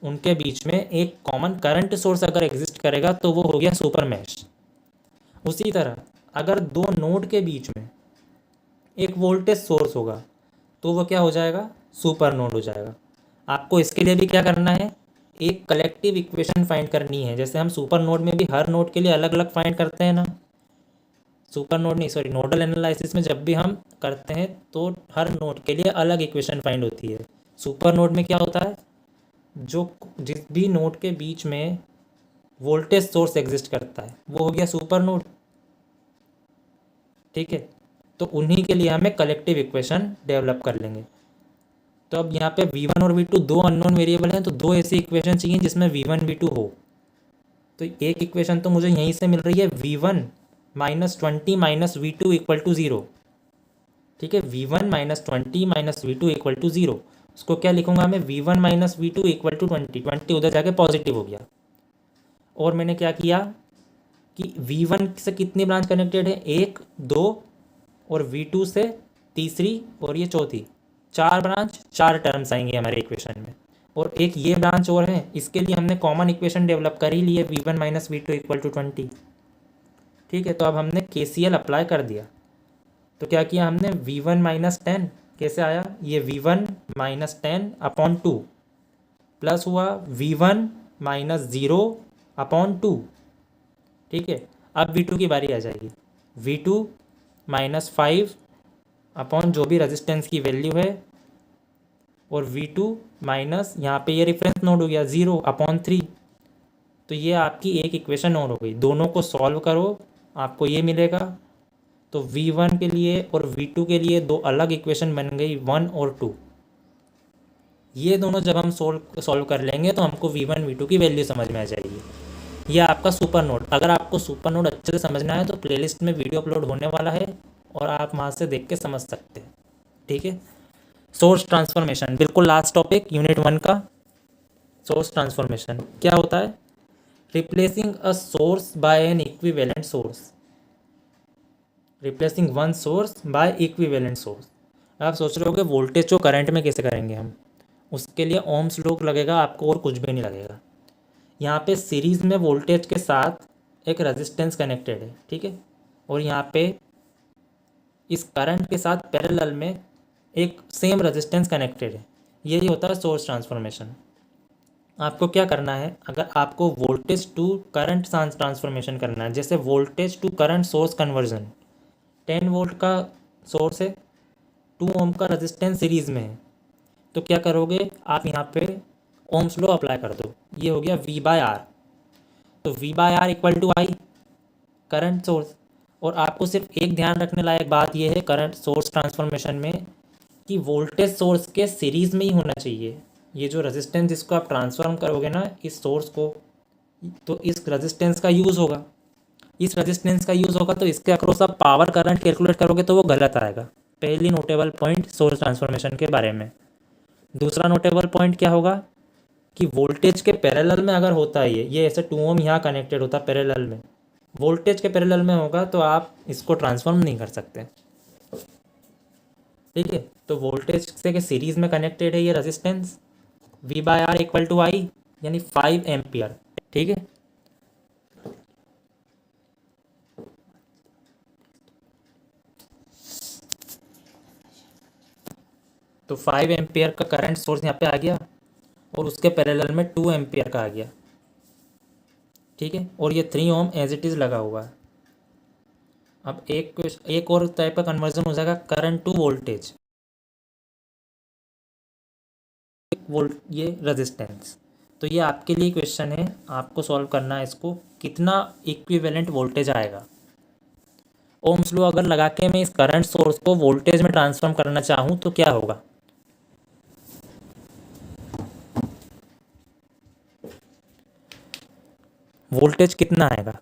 उनके बीच में एक कॉमन करंट सोर्स अगर एग्जिस्ट करेगा तो वो हो गया सुपर मैश। उसी तरह अगर दो नोड के बीच में एक वोल्टेज सोर्स होगा तो वो क्या हो जाएगा, सुपर नोड हो जाएगा। आपको इसके लिए भी क्या करना है, एक कलेक्टिव इक्वेशन फाइंड करनी है, जैसे हम सुपर नोड में भी हर नोड के लिए अलग अलग फाइंड करते हैं ना, सुपर नोड नहीं सॉरी नोडल एनालिसिस में जब भी हम करते हैं तो हर नोड के लिए अलग इक्वेशन फाइंड होती है। सुपर नोड में क्या होता है, जो जिस भी नोड के बीच में वोल्टेज सोर्स एग्जिस्ट करता है वो हो गया सुपर नोड, ठीक है। तो उन्हीं के लिए हमें कलेक्टिव इक्वेशन डेवलप कर लेंगे। तो अब यहाँ पे v1 और v2 दो अननोन वेरिएबल हैं, तो दो ऐसी इक्वेशन चाहिए जिसमें v1 v2 हो। तो एक इक्वेशन तो मुझे यहीं से मिल रही है, v1 -20 minus v2 equal to 0, ठीक है, v1 -20 minus v2 equal to 0, उसको क्या लिखूंगा मैं, v1 -v2 इक्वल टू 20 उधर जाके पॉजिटिव हो गया। और मैंने क्या किया कि v1 से कितनी ब्रांच कनेक्टेड है, 1 2, और v2 से तीसरी और ये चौथी, 4 ब्रांच 4 टर्म्स आएंगे हमारे इक्वेशन में। और एक ये ब्रांच और है, इसके लिए हमने कॉमन इक्वेशन डेवलप कर ही ली है, v1 -v2 इक्वल टू 20, ठीक है। तो अब हमने KCL अप्लाई कर दिया, तो क्या किया हमने, v1 -10 कैसे आया, ये v1 -10 अपॉन 2 प्लस हुआ v1 -0 अपॉन 2, ठीक है। अब v2 की बारी आ जाएगी, v2 -5 अपॉन जो भी रेजिस्टेंस की वैल्यू है, और v2 माइनस यहाँ पे ये रेफरेंस नोड हो गया 0 अपॉन 3। तो ये आपकी एक इक्वेशन और हो गई, दोनों को सॉल्व करो आपको ये मिलेगा। तो v1 के लिए और v2 के लिए दो अलग इक्वेशन बन गई, 1 और 2। ये दोनों जब हम सॉल्व कर लेंगे तो हमको v1 v2 की वैल्यू समझ में आ जाएगी। यह आपका सुपर नोड, अगर आपको सुपर नोड अच्छे से समझना है तो प्लेलिस्ट में वीडियो अपलोड होने वाला है और आप वहाँ से देख के समझ सकते हैं, ठीक है। सोर्स ट्रांसफॉर्मेशन, बिल्कुल लास्ट टॉपिक यूनिट 1 का। सोर्स ट्रांसफॉर्मेशन क्या होता है, replacing a source by an equivalent source, replacing one source by equivalent source. आप सोच रहे होगे वोल्टेज को करंट में कैसे करेंगे हम, उसके लिए ओम्स लॉ लगेगा आपको और कुछ भी नहीं लगेगा। यहाँ पे सीरीज़ में वोल्टेज के साथ एक रेजिस्टेंस कनेक्टेड है, ठीक है, और यहाँ पे इस करंट के साथ पैरेलल में एक सेम रेजिस्टेंस कनेक्टेड है, यही होता है सोर्स ट्रांसफॉर्मेशन। आपको क्या करना है, अगर आपको वोल्टेज टू करंट ट्रांसफॉर्मेशन करना है, जैसे voltage to current source conversion, 10 volt का सोर्स है, 2 ओम का रेजिस्टेंस सीरीज़ में है, तो क्या करोगे आप यहाँ पे ओम्स लॉ अप्लाई कर दो, ये हो गया V बाय आर। तो V by R equal to I current source. और आपको सिर्फ एक ध्यान रखने लायक बात यह है करंट सोर्स ट्रांसफॉर्मेशन में कि वोल्टेज सोर्स के सीरीज़ में ही होना चाहिए। ये जो रेजिस्टेंस जिसको आप ट्रांसफॉर्म करोगे ना इस सोर्स को, तो इस रेजिस्टेंस का यूज़ होगा, इस रेजिस्टेंस का यूज़ होगा, तो इसके अक्रॉस आप पावर करंट कैलकुलेट करोगे तो वो गलत आएगा। पहली नोटेबल पॉइंट सोर्स ट्रांसफॉर्मेशन के बारे में। दूसरा नोटेबल पॉइंट क्या होगा कि वोल्टेज के पैरेलल में अगर होता है ये ऐसे 2 ओम यहाँ कनेक्टेड होता पैरेलल में, वोल्टेज के पैरेलल में होगा तो आप इसको ट्रांसफॉर्म नहीं कर सकते, ठीक है। तो वोल्टेज से के सीरीज़ में कनेक्टेड है ये resistance, V by R equal to I यानी 5 एम्पियर, ठीक है। तो 5 एम्पियर का करंट सोर्स यहाँ पे आ गया और उसके पैरेलल में 2 एम्पियर का आ गया, ठीक है। और ये 3 ओम एज इट इज़ लगा हुआ है। अब एक और टाइप का कन्वर्जन हो जाएगा करंट टू वोल्टेज, ये रेजिस्टेंस। तो ये आपके लिए क्वेश्चन है, आपको सॉल्व करना है इसको, कितना इक्विवेलेंट वोल्टेज आएगा। ओम्स लॉ अगर लगा के मैं इस करंट सोर्स को वोल्टेज में ट्रांसफॉर्म करना चाहूँ तो क्या होगा, वोल्टेज कितना आएगा।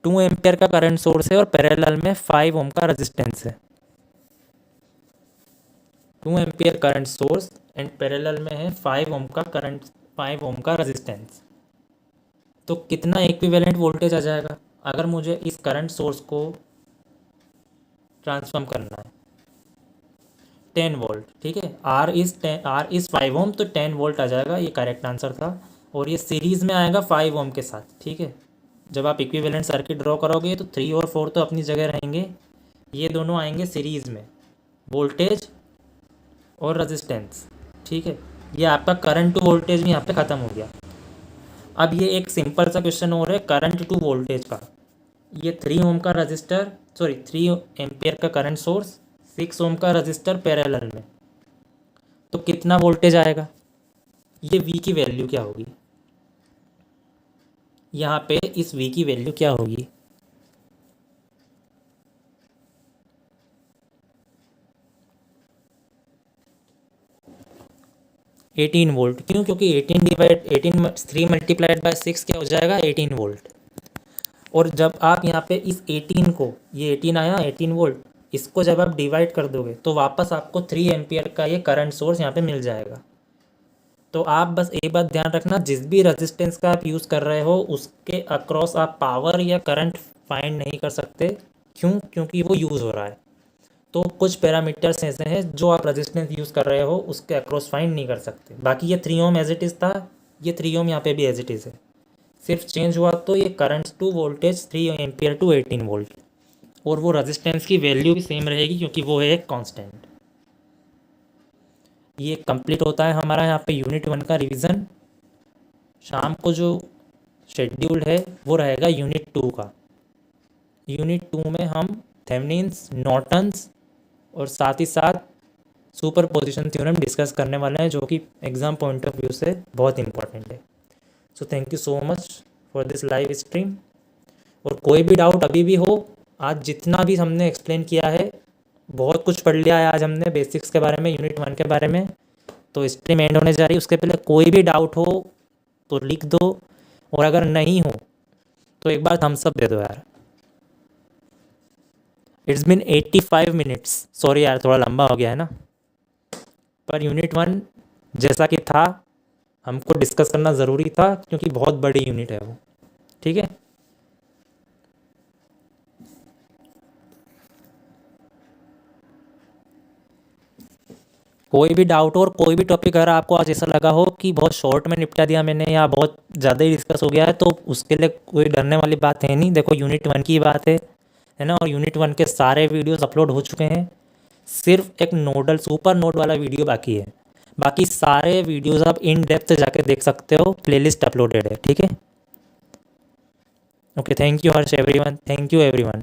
2 एम्पियर का करंट सोर्स है और पैरेलल में 5 ओम का रेजिस्टेंस है। 2 ampere current source and parallel में है 5 ओम का करंट, 5 ओम का रेजिस्टेंस। तो कितना इक्विवेलेंट वोल्टेज आ जाएगा अगर मुझे इस करंट सोर्स को ट्रांसफॉर्म करना है। 10 वोल्ट, ठीक है। आर इज़ 5 ओम, तो 10 वोल्ट आ जाएगा, ये करेक्ट आंसर था। और ये सीरीज़ में आएगा 5 ओम के साथ, ठीक है। जब आप इक्विवेलेंट सर्किट ड्रॉ करोगे तो 3 और 4 तो अपनी जगह रहेंगे, ये दोनों आएंगे सीरीज़ में, वोल्टेज और रेजिस्टेंस, ठीक है। ये आपका करंट टू वोल्टेज भी यहाँ पे ख़त्म हो गया। अब ये एक सिंपल सा क्वेश्चन हो रहा है करंट टू वोल्टेज का। ये 3 ओम का रजिस्टर, 3 एम्पियर का करंट सोर्स, 6 ओम का रजिस्टर पैरेलल में, तो कितना वोल्टेज आएगा, ये V की वैल्यू क्या होगी, यहाँ पे इस V की वैल्यू क्या होगी। Eighteen volt. क्यों, क्योंकि 3 मल्टीप्लाइड बाय 6 क्या हो जाएगा 18 वोल्ट। और जब आप यहाँ पे इस 18 को, ये 18 आया 18 वोल्ट, इसको जब आप डिवाइड कर दोगे तो वापस आपको 3 एम्पियर का ये करंट सोर्स यहाँ पे मिल जाएगा। तो आप बस एक बात ध्यान रखना, जिस भी रेजिस्टेंस का आप यूज़ कर रहे हो उसके अक्रॉस आप पावर या करंट फाइंड नहीं कर सकते। क्यों, क्योंकि वो यूज़ हो रहा है। तो कुछ पैरामीटर्स ऐसे हैं जो आप रेजिस्टेंस यूज़ कर रहे हो उसके अक्रॉस फाइंड नहीं कर सकते। बाकी ये 3 ओम एज इट इज़ था, ये 3 ओम यहाँ पे भी एज इट इज़ है, सिर्फ चेंज हुआ तो ये current to voltage 3 ampere to 18 volt, और वो रेजिस्टेंस की वैल्यू भी सेम रहेगी क्योंकि वो है एक कांस्टेंट। ये कंप्लीट होता है हमारा यहाँ पे यूनिट 1 का रिवीजन। शाम को जो शेड्यूल है वो रहेगा यूनिट 2 का। यूनिट 2 में हम थेवेनिन्स, नॉर्टन्स और साथ ही साथ सुपर पोजिशन थ्योरम डिस्कस करने वाले हैं, जो कि एग्ज़ाम पॉइंट ऑफ व्यू से बहुत इंपॉर्टेंट है। So thank you so much for this live stream. और कोई भी डाउट अभी भी हो, आज जितना भी हमने एक्सप्लेन किया है, बहुत कुछ पढ़ लिया है आज हमने बेसिक्स के बारे में, यूनिट 1 के बारे में। तो स्ट्रीम एंड होने जा रही है, उसके पहले कोई भी डाउट हो तो लिख दो, और अगर नहीं हो तो एक बार थम्स अप दे दो यार। इट्स बिन 85 मिनट्स, सॉरी यार थोड़ा लंबा हो गया है ना, पर यूनिट 1 जैसा कि था हमको डिस्कस करना ज़रूरी था क्योंकि बहुत बड़ी यूनिट है वो, ठीक है। कोई भी डाउट हो और कोई भी टॉपिक अगर आपको आज ऐसा लगा हो कि बहुत शॉर्ट में निपटा दिया मैंने या बहुत ज़्यादा ही डिस्कस हो गया है, तो उसके लिए कोई डरने वाली बात है नहीं। देखो यूनिट 1 की बात है ना, और यूनिट 1 के सारे वीडियोस अपलोड हो चुके हैं, सिर्फ एक नोडल सुपर नोड वाला वीडियो बाकी है, बाकी सारे वीडियोस आप इन डेप्थ जाके देख सकते हो, प्लेलिस्ट अपलोडेड है, ठीक है। Okay, thank you Harsh everyone, thank you everyone,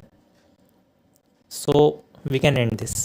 so we can end this.